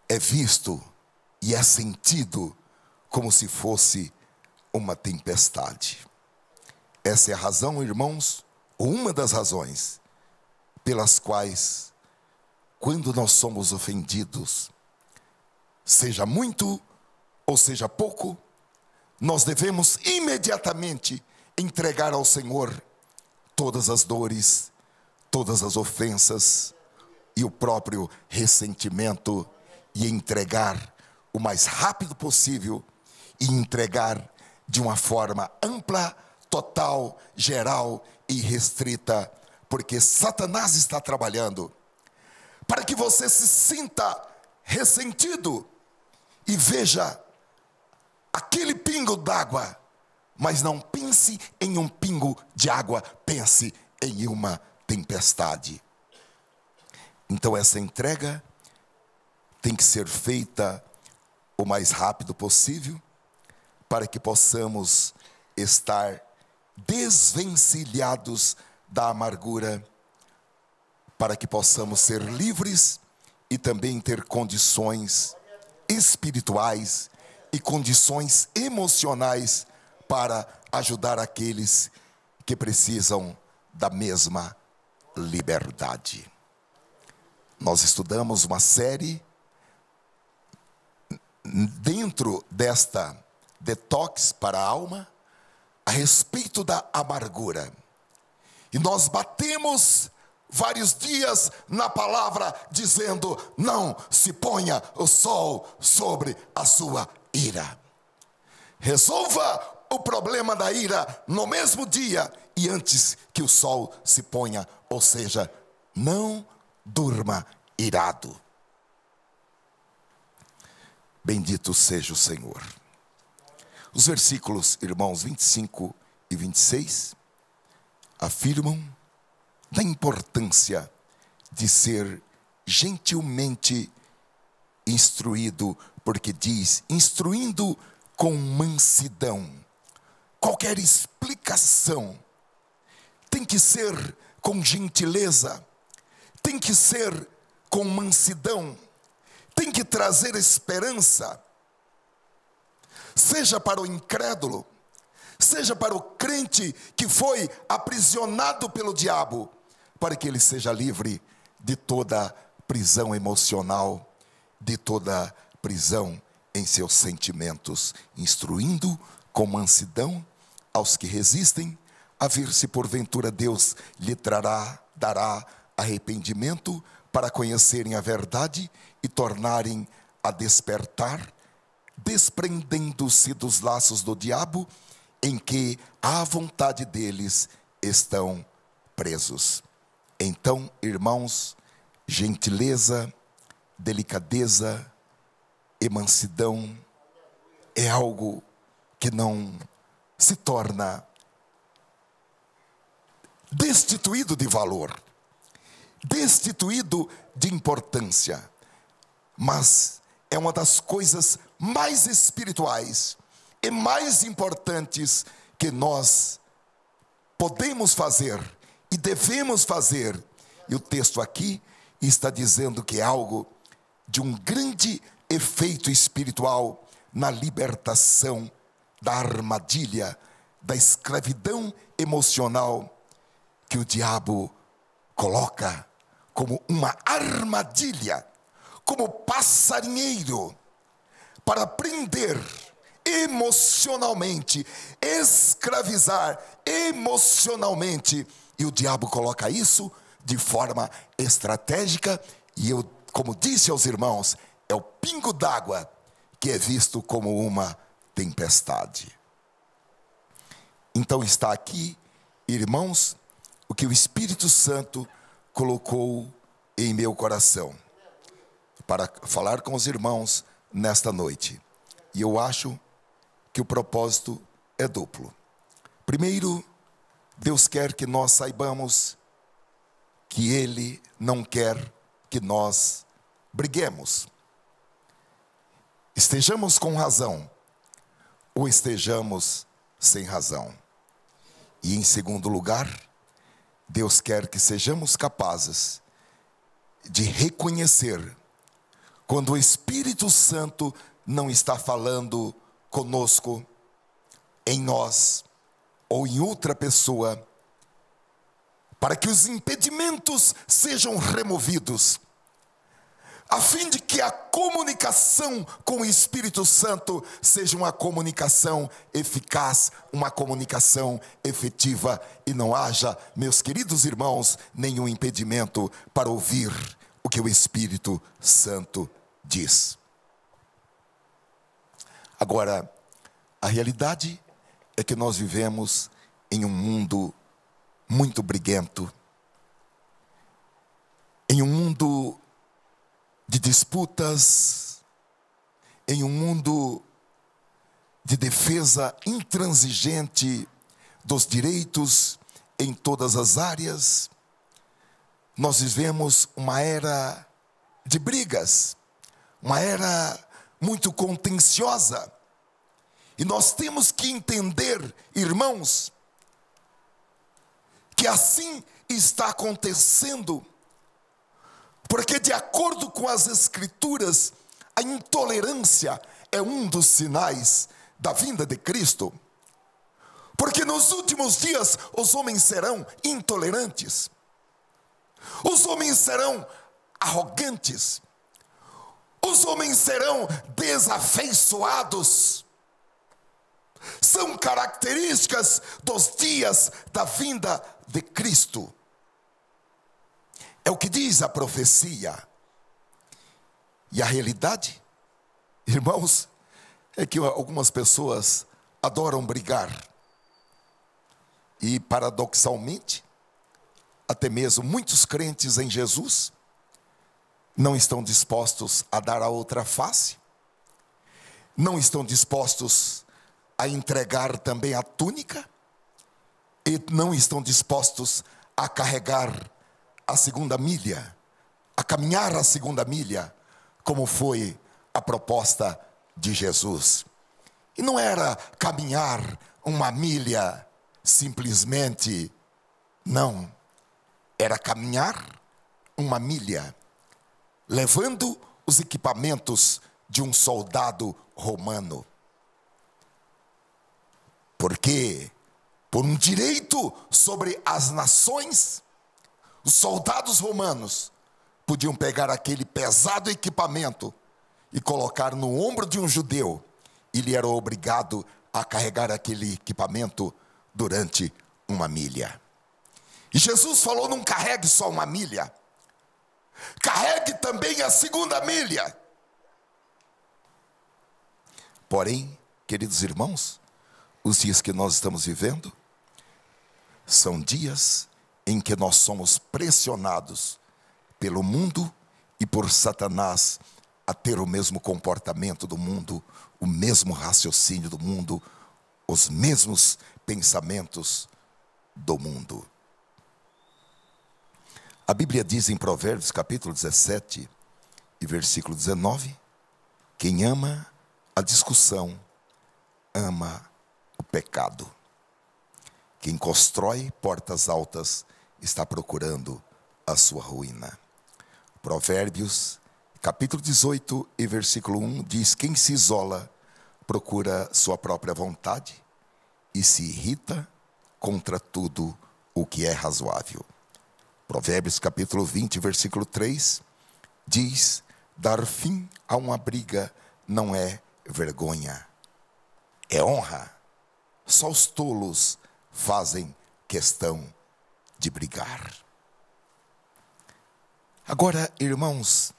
é visto e é sentido como se fosse uma tempestade. Essa é a razão, irmãos, ou uma das razões pelas quais, quando nós somos ofendidos, seja muito ou seja pouco, nós devemos imediatamente entregar ao Senhor todas as dores, todas as ofensas e o próprio ressentimento, e entregar o mais rápido possível, e entregar de uma forma ampla, total, geral e restrita, porque Satanás está trabalhando para que você se sinta ressentido e veja aquele pingo d'água mas não pense em um pingo de água, pense em uma tempestade. Então essa entrega tem que ser feita o mais rápido possível, para que possamos estar desvencilhados da amargura, para que possamos ser livres e também ter condições espirituais e condições emocionais para ajudar aqueles que precisam da mesma liberdade. Nós estudamos uma série dentro desta detox para a alma a respeito da amargura. E nós batemos vários dias na palavra dizendo: não se ponha o sol sobre a sua ira. Resolva o problema da ira no mesmo dia e antes que o sol se ponha, ou seja, não durma irado. Bendito seja o Senhor. Os versículos, irmãos, 25 e 26 afirmam da importância de ser gentilmente instruído, porque diz: instruindo com mansidão. Qualquer explicação tem que ser com gentileza, tem que ser com mansidão, tem que trazer esperança, seja para o incrédulo, seja para o crente que foi aprisionado pelo diabo, para que ele seja livre de toda prisão emocional, de toda prisão em seus sentimentos, instruindo com mansidão aos que resistem, a ver se porventura Deus lhe dará arrependimento para conhecerem a verdade e tornarem a despertar, desprendendo-se dos laços do diabo, em que à vontade deles estão presos. Então, irmãos, gentileza, delicadeza e mansidão é algo que não se torna destituído de valor, destituído de importância, mas é uma das coisas mais espirituais e mais importantes que nós podemos fazer e devemos fazer. E o texto aqui está dizendo que é algo de um grande efeito espiritual na libertação da armadilha, da escravidão emocional que o diabo coloca como uma armadilha, como passarinheiro, para prender emocionalmente, escravizar emocionalmente. E o diabo coloca isso de forma estratégica, e eu, como disse aos irmãos, é o pingo d'água que é visto como uma tempestade. Então está aqui, irmãos, o que o Espírito Santo colocou em meu coração para falar com os irmãos nesta noite. E eu acho que o propósito é duplo. Primeiro, Deus quer que nós saibamos que Ele não quer que nós briguemos, estejamos com razão ou estejamos sem razão. E em segundo lugar, Deus quer que sejamos capazes de reconhecer quando o Espírito Santo não está falando conosco, em nós ou em outra pessoa, para que os impedimentos sejam removidos, a fim de que a comunicação com o Espírito Santo seja uma comunicação eficaz, uma comunicação efetiva, e não haja, meus queridos irmãos, nenhum impedimento para ouvir o que o Espírito Santo diz. Agora, a realidade é que nós vivemos em um mundo muito briguento, em um mundo de disputas, em um mundo de defesa intransigente dos direitos em todas as áreas. Nós vivemos uma era de brigas, uma era muito contenciosa. E nós temos que entender, irmãos, que assim está acontecendo, porque de acordo com as Escrituras, a intolerância é um dos sinais da vinda de Cristo. Porque nos últimos dias os homens serão intolerantes, os homens serão arrogantes, os homens serão desafeiçoados. São características dos dias da vinda de Cristo. É o que diz a profecia. E a realidade, irmãos, é que algumas pessoas adoram brigar. E paradoxalmente, até mesmo muitos crentes em Jesus não estão dispostos a dar a outra face, não estão dispostos a entregar também a túnica, e não estão dispostos a carregar a segunda milha, a caminhar a segunda milha, como foi a proposta de Jesus. E não era caminhar uma milha simplesmente, não, era caminhar uma milha, levando os equipamentos de um soldado romano. Porque, por um direito sobre as nações, os soldados romanos podiam pegar aquele pesado equipamento e colocar no ombro de um judeu, e ele era obrigado a carregar aquele equipamento durante uma milha. E Jesus falou: não carregue só uma milha, carregue também a segunda milha. Porém, queridos irmãos, os dias que nós estamos vivendo são dias em que nós somos pressionados pelo mundo e por Satanás a ter o mesmo comportamento do mundo, o mesmo raciocínio do mundo, os mesmos pensamentos do mundo. A Bíblia diz em Provérbios capítulo 17 e versículo 19, quem ama a discussão, ama o pecado. Quem constrói portas altas está procurando a sua ruína. Provérbios capítulo 18 e versículo 1 diz: quem se isola procura sua própria vontade e se irrita contra tudo o que é razoável. Provérbios capítulo 20, versículo 3 diz: dar fim a uma briga não é vergonha, é honra. Só os tolos fazem questão de brigar. Agora, irmãos,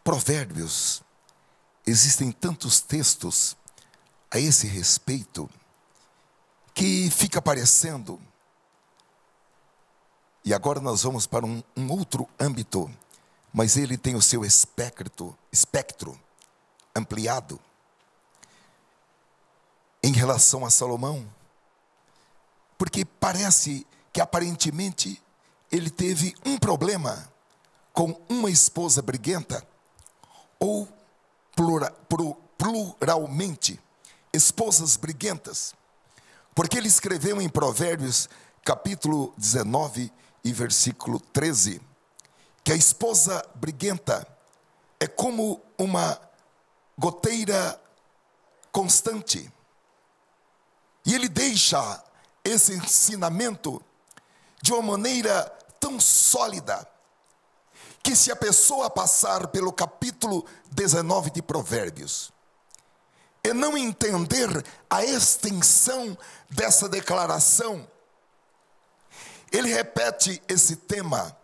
Provérbios, existem tantos textos a esse respeito que fica parecendo. E agora nós vamos para um outro âmbito, mas ele tem o seu espectro ampliado. Em relação a Salomão, porque parece que aparentemente ele teve um problema com uma esposa briguenta, ou pluralmente, esposas briguentas, porque ele escreveu em Provérbios capítulo 19 e versículo 13, que a esposa briguenta é como uma goteira constante. E ele deixa esse ensinamento de uma maneira tão sólida, que se a pessoa passar pelo capítulo 19 de Provérbios e não entender a extensão dessa declaração, ele repete esse tema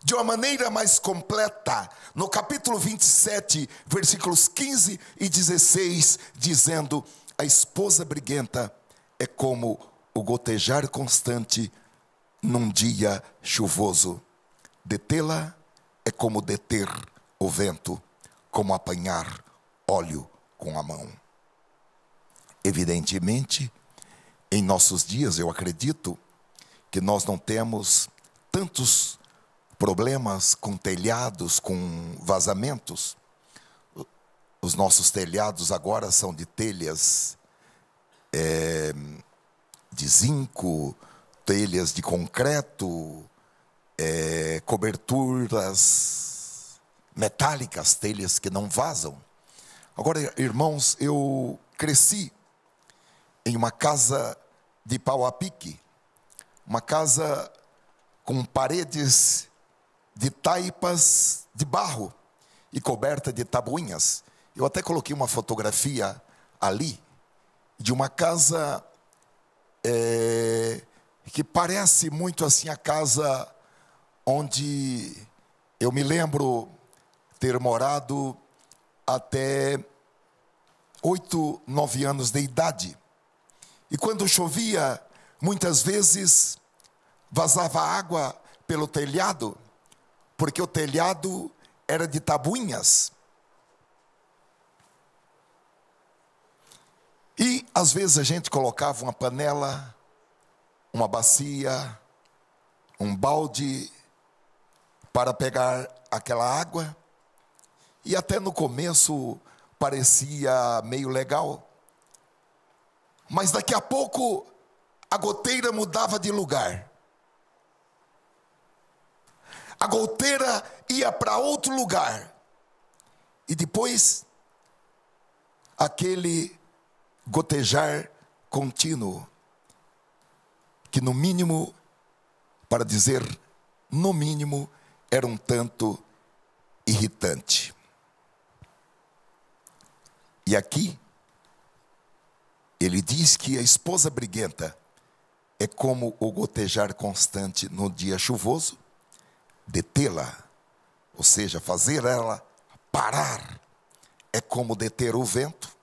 de uma maneira mais completa no capítulo 27, versículos 15 e 16, dizendo: a esposa briguenta é como o gotejar constante num dia chuvoso. Detê-la é como deter o vento, como apanhar óleo com a mão. Evidentemente, em nossos dias, eu acredito que nós não temos tantos problemas com telhados, com vazamentos. Os nossos telhados agora são de telhas de zinco, telhas de concreto, coberturas metálicas, telhas que não vazam. Agora, irmãos, eu cresci em uma casa de pau a pique, uma casa com paredes de taipas de barro e coberta de tabuinhas. Eu até coloquei uma fotografia ali de uma casa que parece muito assim a casa onde eu me lembro ter morado até 8, 9 anos de idade. E quando chovia, muitas vezes vazava água pelo telhado, porque o telhado era de tabuinhas. E às vezes a gente colocava uma panela, uma bacia, um balde para pegar aquela água. E até no começo parecia meio legal. Mas daqui a pouco a goteira mudava de lugar. A goteira ia para outro lugar. E depois, aquele gotejar contínuo, que no mínimo, para dizer no mínimo, era um tanto irritante. E aqui, ele diz que a esposa briguenta é como o gotejar constante no dia chuvoso, detê-la, ou seja, fazer ela parar, é como deter o vento,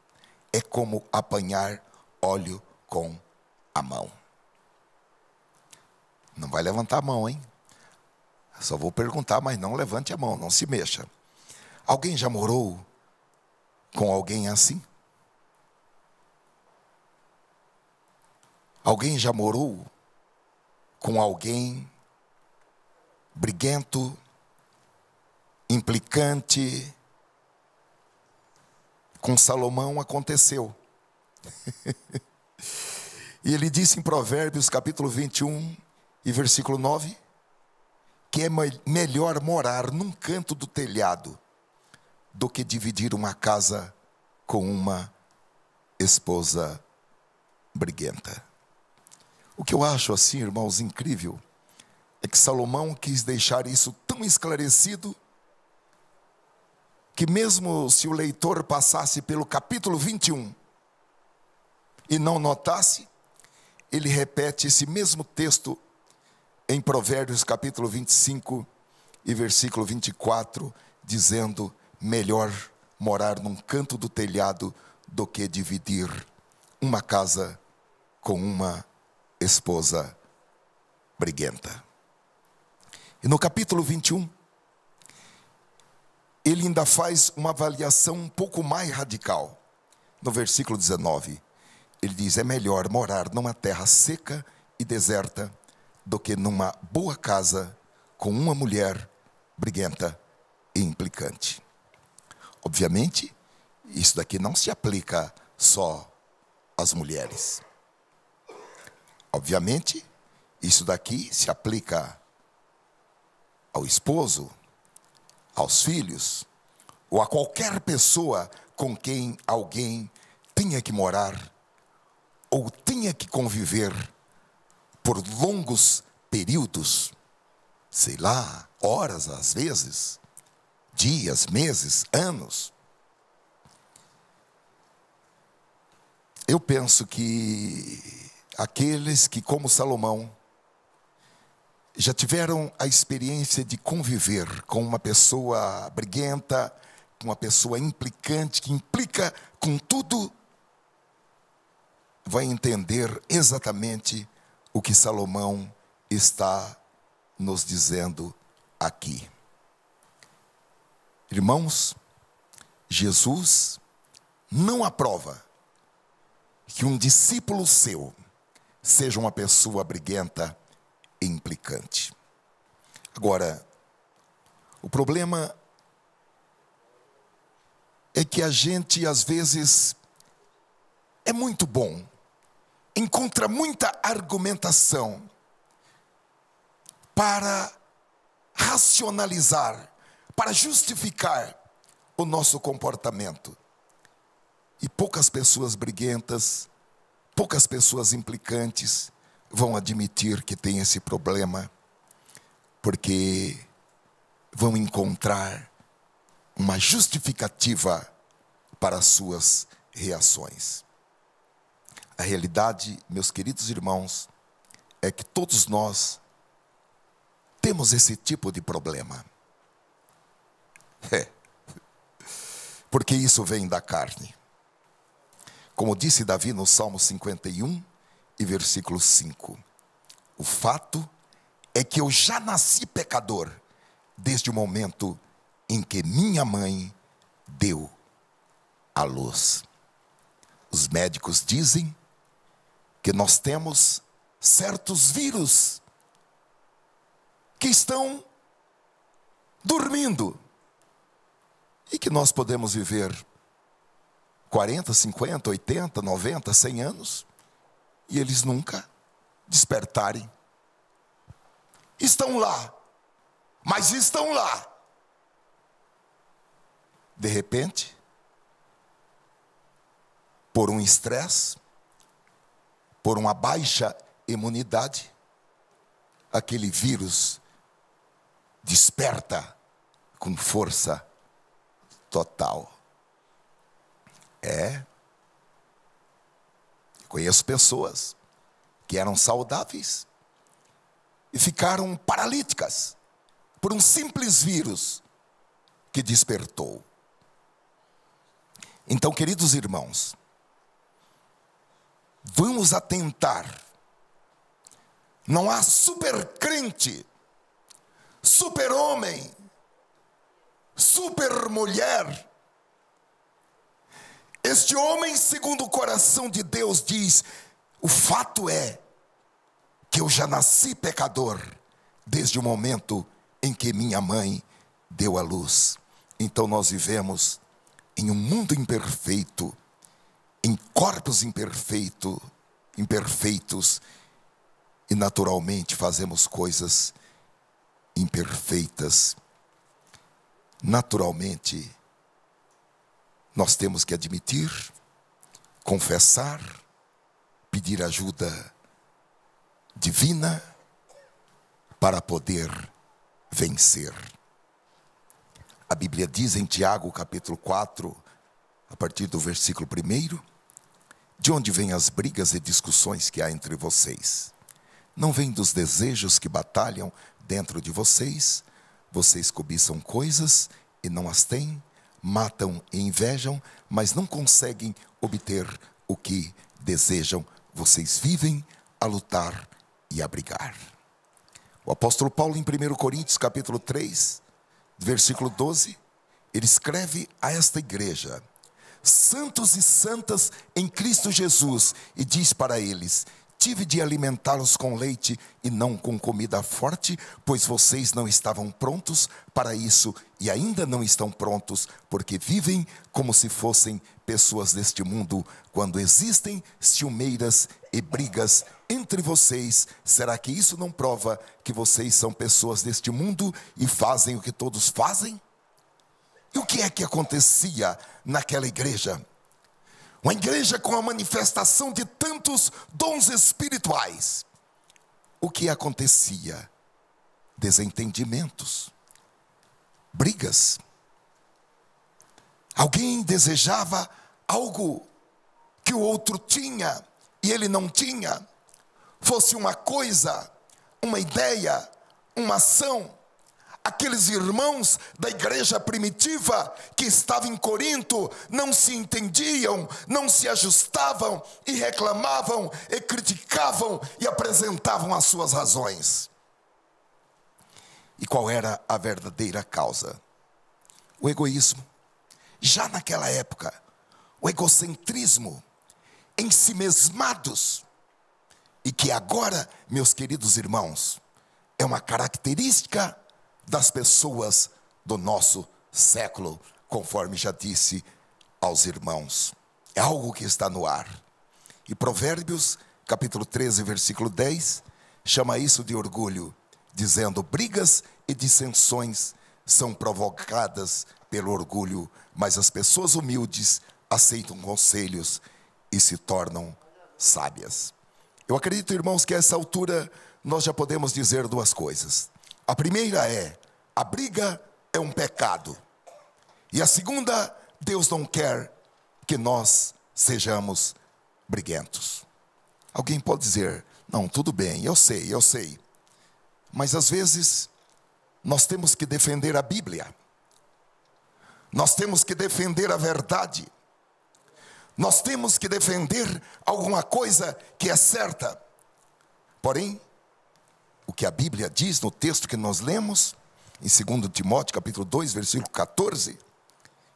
é como apanhar óleo com a mão. Não vai levantar a mão, hein? Só vou perguntar, mas não levante a mão, não se mexa. Alguém já morou com alguém assim? Alguém já morou com alguém briguento, implicante? Com Salomão aconteceu. E ele disse em Provérbios capítulo 21 e versículo 9, que é melhor morar num canto do telhado do que dividir uma casa com uma esposa briguenta. O que eu acho assim, irmãos, incrível, é que Salomão quis deixar isso tão esclarecido, que mesmo se o leitor passasse pelo capítulo 21 e não notasse, ele repete esse mesmo texto em Provérbios capítulo 25 e versículo 24, dizendo: melhor morar num canto do telhado do que dividir uma casa com uma esposa briguenta. E no capítulo 21, ele ainda faz uma avaliação um pouco mais radical. No versículo 19, ele diz: é melhor morar numa terra seca e deserta do que numa boa casa com uma mulher briguenta e implicante. Obviamente, isso daqui não se aplica só às mulheres. Obviamente, isso daqui se aplica ao esposo, aos filhos, ou a qualquer pessoa com quem alguém tenha que morar, ou tenha que conviver por longos períodos, sei lá, horas às vezes, dias, meses, anos. Eu penso que aqueles que, como Salomão, já tiveram a experiência de conviver com uma pessoa briguenta, com uma pessoa implicante, que implica com tudo, vai entender exatamente o que Salomão está nos dizendo aqui. Irmãos, Jesus não aprova que um discípulo seu seja uma pessoa briguenta e implicante. Agora, o problema é que a gente, às vezes, é muito bom, encontra muita argumentação para racionalizar, para justificar o nosso comportamento. E poucas pessoas briguentas, poucas pessoas implicantes vão admitir que tem esse problema, porque vão encontrar uma justificativa para as suas reações. A realidade, meus queridos irmãos, é que todos nós temos esse tipo de problema. Porque isso vem da carne. Como disse Davi no Salmo 51 e versículo 5. O fato é que eu já nasci pecador desde o momento em que minha mãe deu à luz. Os médicos dizem que nós temos certos vírus que estão dormindo e que nós podemos viver 40, 50, 80, 90, 100 anos e eles nunca despertarem. Estão lá, mas estão lá. De repente, por um estresse, por uma baixa imunidade, aquele vírus desperta com força total. Conheço pessoas que eram saudáveis e ficaram paralíticas por um simples vírus que despertou. Então, queridos irmãos, vamos atentar. Não há super crente, super homem, super mulher. Este homem, segundo o coração de Deus, diz: o fato é que eu já nasci pecador desde o momento em que minha mãe deu à luz. Então nós vivemos em um mundo imperfeito, em corpos imperfeitos, e naturalmente fazemos coisas imperfeitas. Naturalmente, nós temos que admitir, confessar, pedir ajuda divina para poder vencer. A Bíblia diz em Tiago capítulo 4, a partir do versículo 1, de onde vêm as brigas e discussões que há entre vocês? Não vêm dos desejos que batalham dentro de vocês? Vocês cobiçam coisas e não as têm, matam e invejam, mas não conseguem obter o que desejam. Vocês vivem a lutar e a brigar. O apóstolo Paulo, em 1 Coríntios capítulo 3, versículo 12, ele escreve a esta igreja: santos e santas em Cristo Jesus, e diz para eles: tive de alimentá-los com leite e não com comida forte, pois vocês não estavam prontos para isso e ainda não estão prontos, porque vivem como se fossem pessoas deste mundo. Quando existem ciumeiras e brigas entre vocês, será que isso não prova que vocês são pessoas deste mundo e fazem o que todos fazem? E o que é que acontecia naquela igreja? Uma igreja com a manifestação de tantos dons espirituais. O que acontecia? Desentendimentos, brigas. Alguém desejava algo que o outro tinha e ele não tinha. Fosse uma coisa, uma ideia, uma ação. Aqueles irmãos da igreja primitiva que estavam em Corinto não se entendiam, não se ajustavam e reclamavam e criticavam e apresentavam as suas razões. E qual era a verdadeira causa? O egoísmo. Já naquela época, o egocentrismo ensimesmados, e que agora, meus queridos irmãos, é uma característica das pessoas do nosso século, conforme já disse aos irmãos. É algo que está no ar. E Provérbios, capítulo 13, versículo 10, chama isso de orgulho, dizendo: brigas e dissensões são provocadas pelo orgulho, mas as pessoas humildes aceitam conselhos e se tornam sábias. Eu acredito, irmãos, que a essa altura nós já podemos dizer duas coisas. A primeira é: a briga é um pecado. E a segunda, Deus não quer que nós sejamos briguentos. Alguém pode dizer: não, tudo bem, eu sei. Mas às vezes nós temos que defender a Bíblia. Nós temos que defender a verdade. Nós temos que defender alguma coisa que é certa. Porém, o que a Bíblia diz no texto que nós lemos, em 2 Timóteo capítulo 2, versículo 14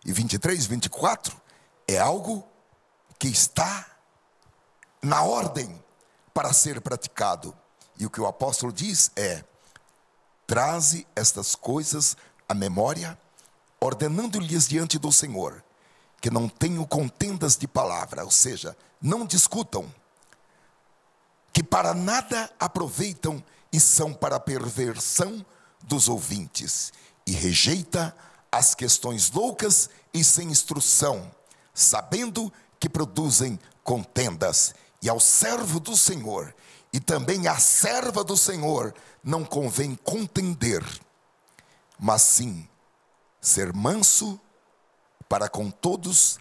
e 23, 24, é algo que está na ordem para ser praticado. E o que o apóstolo diz é: traze estas coisas à memória, ordenando-lhes diante do Senhor, que não tenham contendas de palavra, ou seja, não discutam, que para nada aproveitam e são para a perversão dos ouvintes, e rejeita as questões loucas e sem instrução, sabendo que produzem contendas. E ao servo do Senhor e também à serva do Senhor não convém contender, mas sim ser manso para com todos,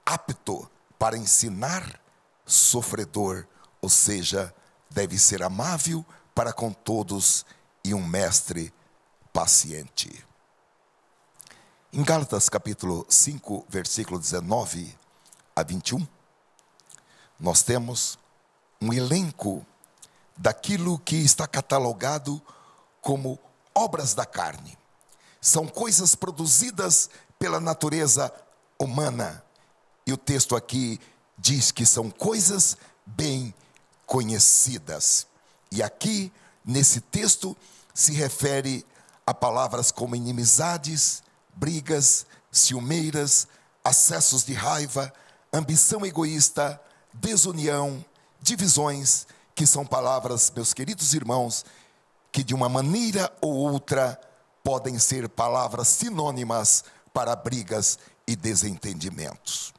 apto para ensinar, sofredor, ou seja, deve ser amável para com todos e um mestre paciente. Em Gálatas capítulo 5, versículo 19 a 21, nós temos um elenco daquilo que está catalogado como obras da carne. São coisas produzidas pela natureza humana. E o texto aqui diz que são coisas bem conhecidas. E aqui, nesse texto, se refere a palavras como inimizades, brigas, ciumeiras, acessos de raiva, ambição egoísta, desunião, divisões, que são palavras, meus queridos irmãos, que de uma maneira ou outra podem ser palavras sinônimas para brigas e desentendimentos.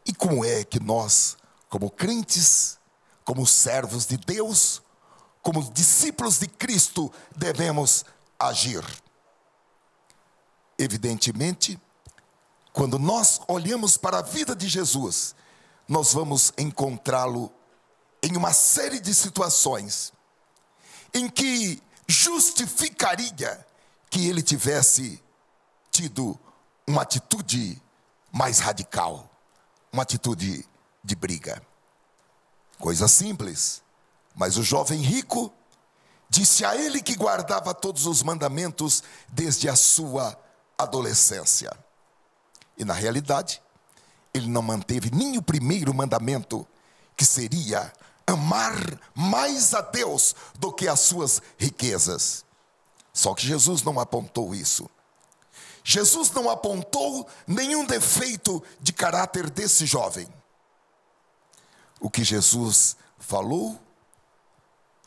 E como é que nós, como crentes, como servos de Deus, como discípulos de Cristo, devemos agir? Evidentemente, quando nós olhamos para a vida de Jesus, nós vamos encontrá-lo em uma série de situações em que justificaria que ele tivesse tido uma atitude mais radical, uma atitude de briga. Coisa simples, mas o jovem rico disse a ele que guardava todos os mandamentos desde a sua adolescência. E na realidade, ele não manteve nem o primeiro mandamento, que seria amar mais a Deus do que as suas riquezas. Só que Jesus não apontou isso. Jesus não apontou nenhum defeito de caráter desse jovem. O que Jesus falou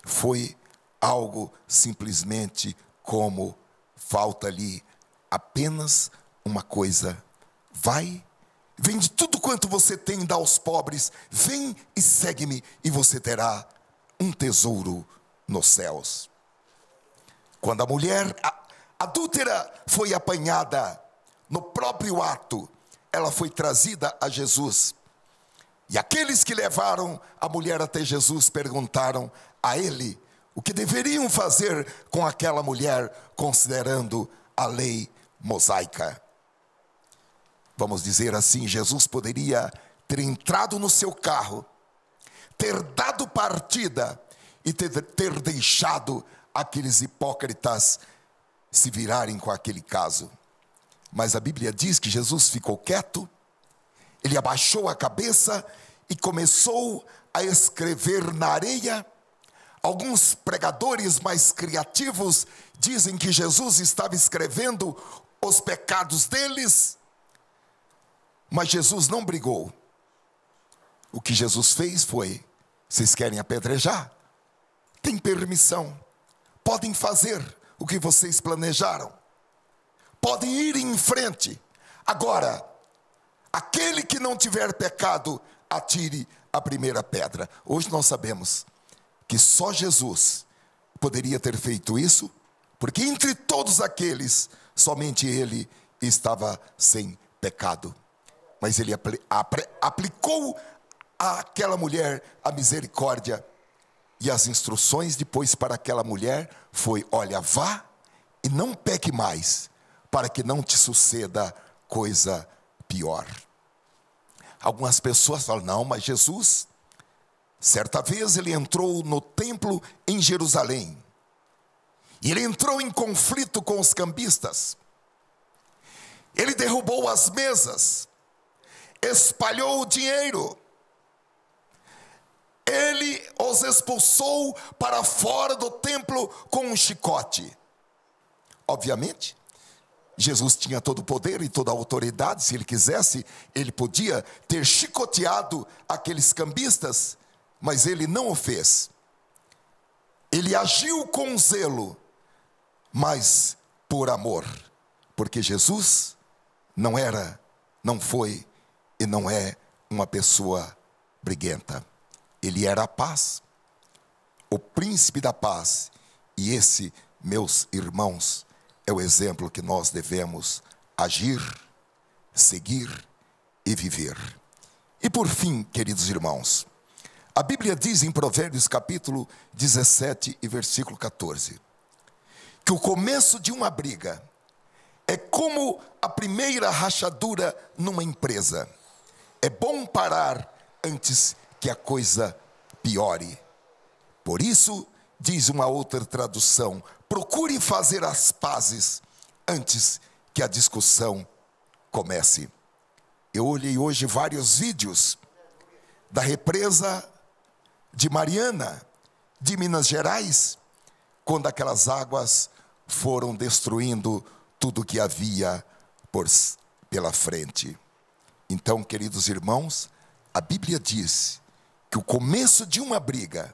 foi algo simplesmente como: falta-lhe apenas uma coisa. Vai, vende tudo quanto você tem e dá aos pobres, vem e segue-me, e você terá um tesouro nos céus. Quando a mulher adúltera foi apanhada no próprio ato, ela foi trazida a Jesus. E aqueles que levaram a mulher até Jesus perguntaram a ele o que deveriam fazer com aquela mulher, considerando a lei mosaica. Vamos dizer assim, Jesus poderia ter entrado no seu carro, ter dado partida e ter deixado aqueles hipócritas se virarem com aquele caso. Mas a Bíblia diz que Jesus ficou quieto Ele abaixou a cabeça e começou a escrever na areia. Alguns pregadores mais criativos dizem que Jesus estava escrevendo os pecados deles, mas Jesus não brigou. O que Jesus fez foi: vocês querem apedrejar? Tem permissão, podem fazer o que vocês planejaram, podem ir em frente. Agora, aquele que não tiver pecado, atire a primeira pedra. Hoje nós sabemos que só Jesus poderia ter feito isso, porque entre todos aqueles, somente ele estava sem pecado. Mas ele aplicou àquela mulher a misericórdia, e as instruções depois para aquela mulher foi: olha, vá e não peque mais, para que não te suceda coisa pior. Algumas pessoas falam: não, mas Jesus, certa vez ele entrou no templo em Jerusalém, e ele entrou em conflito com os cambistas, ele derrubou as mesas, espalhou o dinheiro, ele os expulsou para fora do templo com um chicote. Obviamente, Jesus tinha todo o poder e toda a autoridade. Se ele quisesse, ele podia ter chicoteado aqueles cambistas, mas ele não o fez. Ele agiu com zelo, mas por amor, porque Jesus não era, não foi e não é uma pessoa briguenta. Ele era a paz, o príncipe da paz. E esse, meus irmãos, é o exemplo que nós devemos agir, seguir e viver. E por fim, queridos irmãos, a Bíblia diz em Provérbios capítulo 17 e versículo 14, que o começo de uma briga é como a primeira rachadura numa empresa. É bom parar antes que a coisa piore. Por isso, diz uma outra tradução: procure fazer as pazes antes que a discussão comece. Eu olhei hoje vários vídeos da represa de Mariana, de Minas Gerais, quando aquelas águas foram destruindo tudo que havia pela frente. Então, queridos irmãos, a Bíblia diz que o começo de uma briga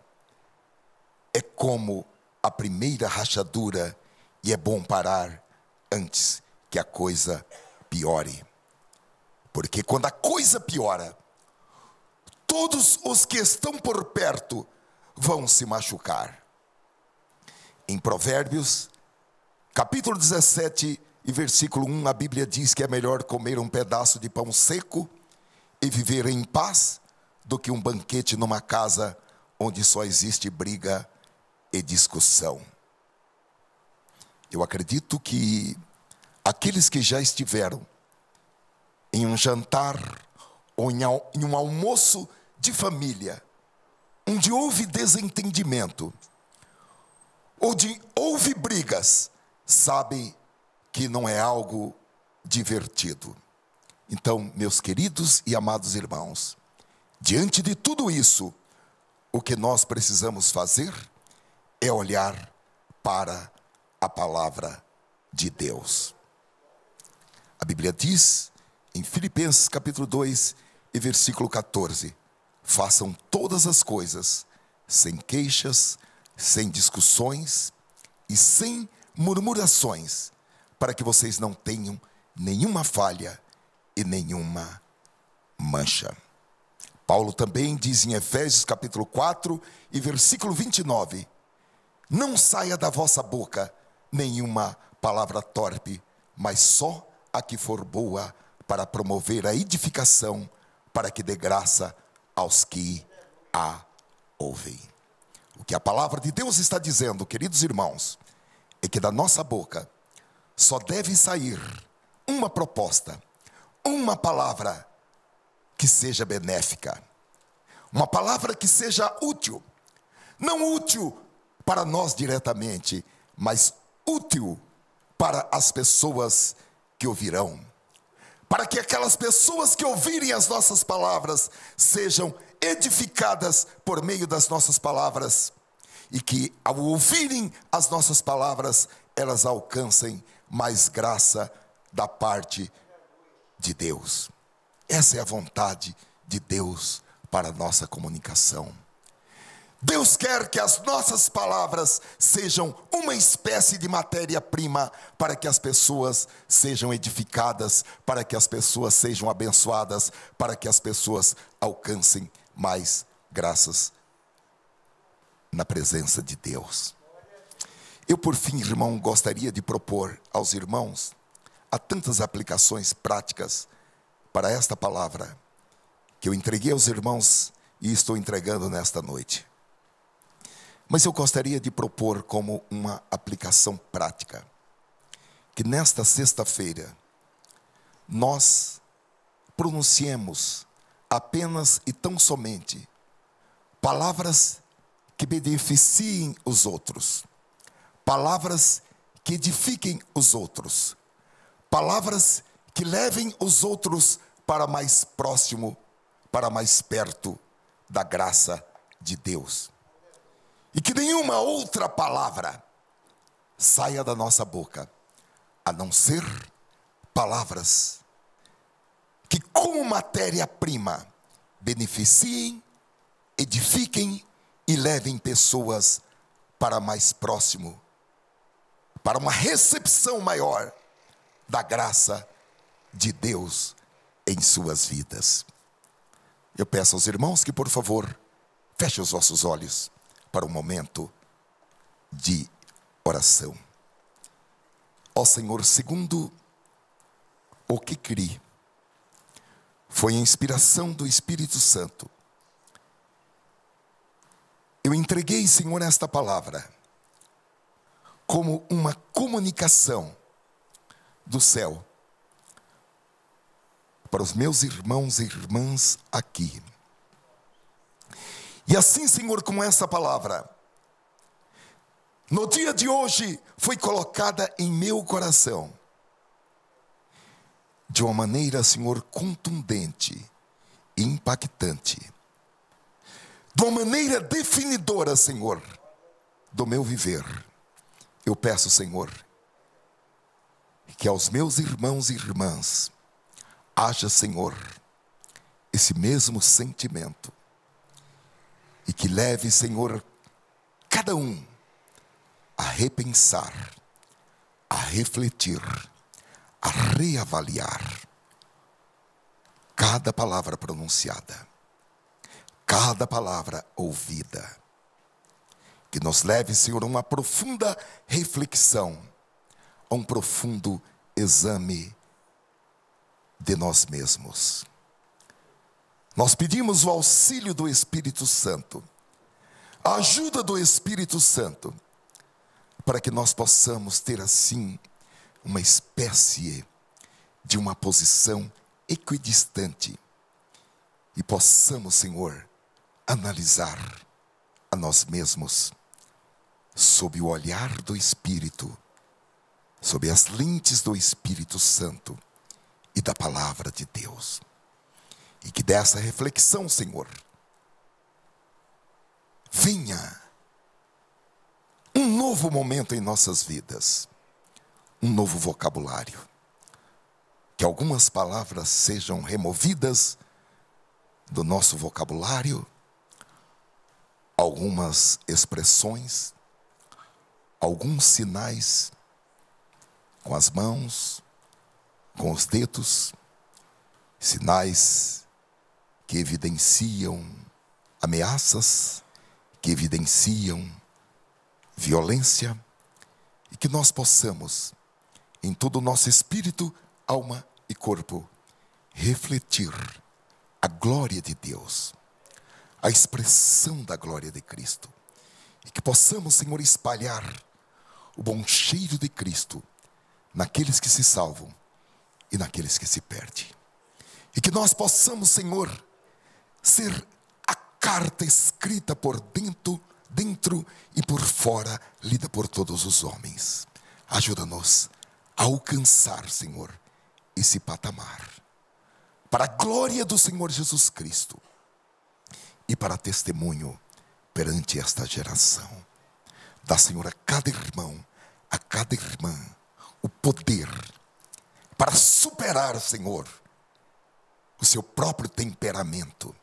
é como a primeira rachadura, e é bom parar antes que a coisa piore. Porque quando a coisa piora, todos os que estão por perto vão se machucar. Em Provérbios, capítulo 17 e versículo 1, a Bíblia diz que é melhor comer um pedaço de pão seco e viver em paz do que um banquete numa casa onde só existe briga e discussão. Eu acredito que aqueles que já estiveram em um jantar ou em um almoço de família, onde houve desentendimento, onde houve brigas, sabem que não é algo divertido. Então, meus queridos e amados irmãos, diante de tudo isso, o que nós precisamos fazer é olhar para a palavra de Deus. A Bíblia diz em Filipenses capítulo 2 e versículo 14: façam todas as coisas sem queixas, sem discussões e sem murmurações, para que vocês não tenham nenhuma falha e nenhuma mancha. Paulo também diz em Efésios capítulo 4 e versículo 29, não saia da vossa boca nenhuma palavra torpe, mas só a que for boa para promover a edificação, para que dê graça aos que a ouvem. O que a palavra de Deus está dizendo, queridos irmãos, é que da nossa boca só deve sair uma proposta, uma palavra que seja benéfica, uma palavra que seja útil, não útil para nós diretamente, mas útil para as pessoas que ouvirão, para que aquelas pessoas que ouvirem as nossas palavras sejam edificadas por meio das nossas palavras, e que ao ouvirem as nossas palavras, elas alcancem mais graça da parte de Deus. Essa é a vontade de Deus para a nossa comunicação. Deus quer que as nossas palavras sejam uma espécie de matéria-prima para que as pessoas sejam edificadas, para que as pessoas sejam abençoadas, para que as pessoas alcancem mais graças na presença de Deus. Eu, por fim, irmão, gostaria de propor aos irmãos, há tantas aplicações práticas para esta palavra que eu entreguei aos irmãos e estou entregando nesta noite. Mas eu gostaria de propor como uma aplicação prática, que nesta sexta-feira nós pronunciemos apenas e tão somente palavras que beneficiem os outros, palavras que edifiquem os outros, palavras que levem os outros para mais próximo, para mais perto da graça de Deus. E que nenhuma outra palavra saia da nossa boca, a não ser palavras que, como matéria-prima, beneficiem, edifiquem e levem pessoas para mais próximo, para uma recepção maior da graça de Deus em suas vidas. Eu peço aos irmãos que, por favor, fechem os vossos olhos para um momento de oração. Ó Senhor, segundo o que criei, foi a inspiração do Espírito Santo. Eu entreguei, Senhor, esta palavra como uma comunicação do céu para os meus irmãos e irmãs aqui. E assim, Senhor, como essa palavra, no dia de hoje, foi colocada em meu coração, de uma maneira, Senhor, contundente e impactante, de uma maneira definidora, Senhor, do meu viver. Eu peço, Senhor, que aos meus irmãos e irmãs haja, Senhor, esse mesmo sentimento, e que leve, Senhor, cada um a repensar, a refletir, a reavaliar cada palavra pronunciada, cada palavra ouvida. Que nos leve, Senhor, a uma profunda reflexão, a um profundo exame de nós mesmos. Nós pedimos o auxílio do Espírito Santo, a ajuda do Espírito Santo, para que nós possamos ter assim uma espécie de uma posição equidistante e possamos, Senhor, analisar a nós mesmos sob o olhar do Espírito, sob as lentes do Espírito Santo e da palavra de Deus. E que dessa reflexão, Senhor, venha um novo momento em nossas vidas, um novo vocabulário. Que algumas palavras sejam removidas do nosso vocabulário, algumas expressões, alguns sinais com as mãos, com os dedos, sinais que evidenciam ameaças, que evidenciam violência, e que nós possamos, em todo o nosso espírito, alma e corpo, refletir a glória de Deus, a expressão da glória de Cristo, e que possamos, Senhor, espalhar o bom cheiro de Cristo naqueles que se salvam e naqueles que se perdem. E que nós possamos, Senhor, ser a carta escrita por dentro e por fora, lida por todos os homens. Ajuda-nos a alcançar, Senhor, esse patamar, para a glória do Senhor Jesus Cristo e para testemunho perante esta geração. Dá, Senhor, a cada irmão, a cada irmã, o poder para superar, Senhor, o seu próprio temperamento.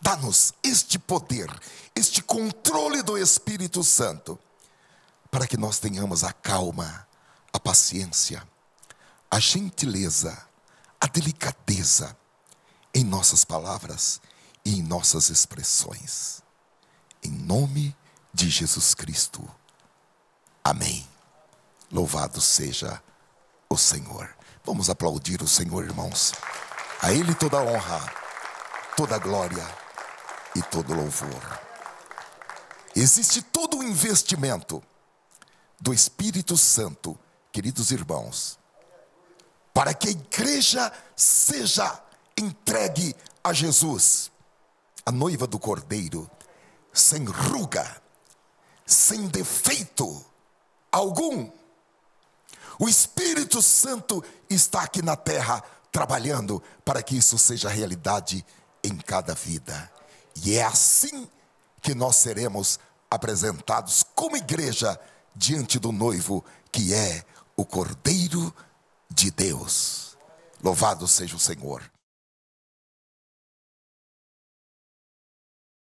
Dá-nos este poder, este controle do Espírito Santo, para que nós tenhamos a calma, a paciência, a gentileza, a delicadeza em nossas palavras e em nossas expressões. Em nome de Jesus Cristo. Amém. Louvado seja o Senhor. Vamos aplaudir o Senhor, irmãos. A Ele toda a honra, toda a glória e todo o louvor. Existe todo o investimento do Espírito Santo, queridos irmãos, para que a igreja seja entregue a Jesus, a noiva do Cordeiro, sem ruga, sem defeito algum. O Espírito Santo está aqui na terra trabalhando para que isso seja realidade em cada vida. E é assim que nós seremos apresentados como igreja diante do noivo, que é o Cordeiro de Deus. Louvado seja o Senhor.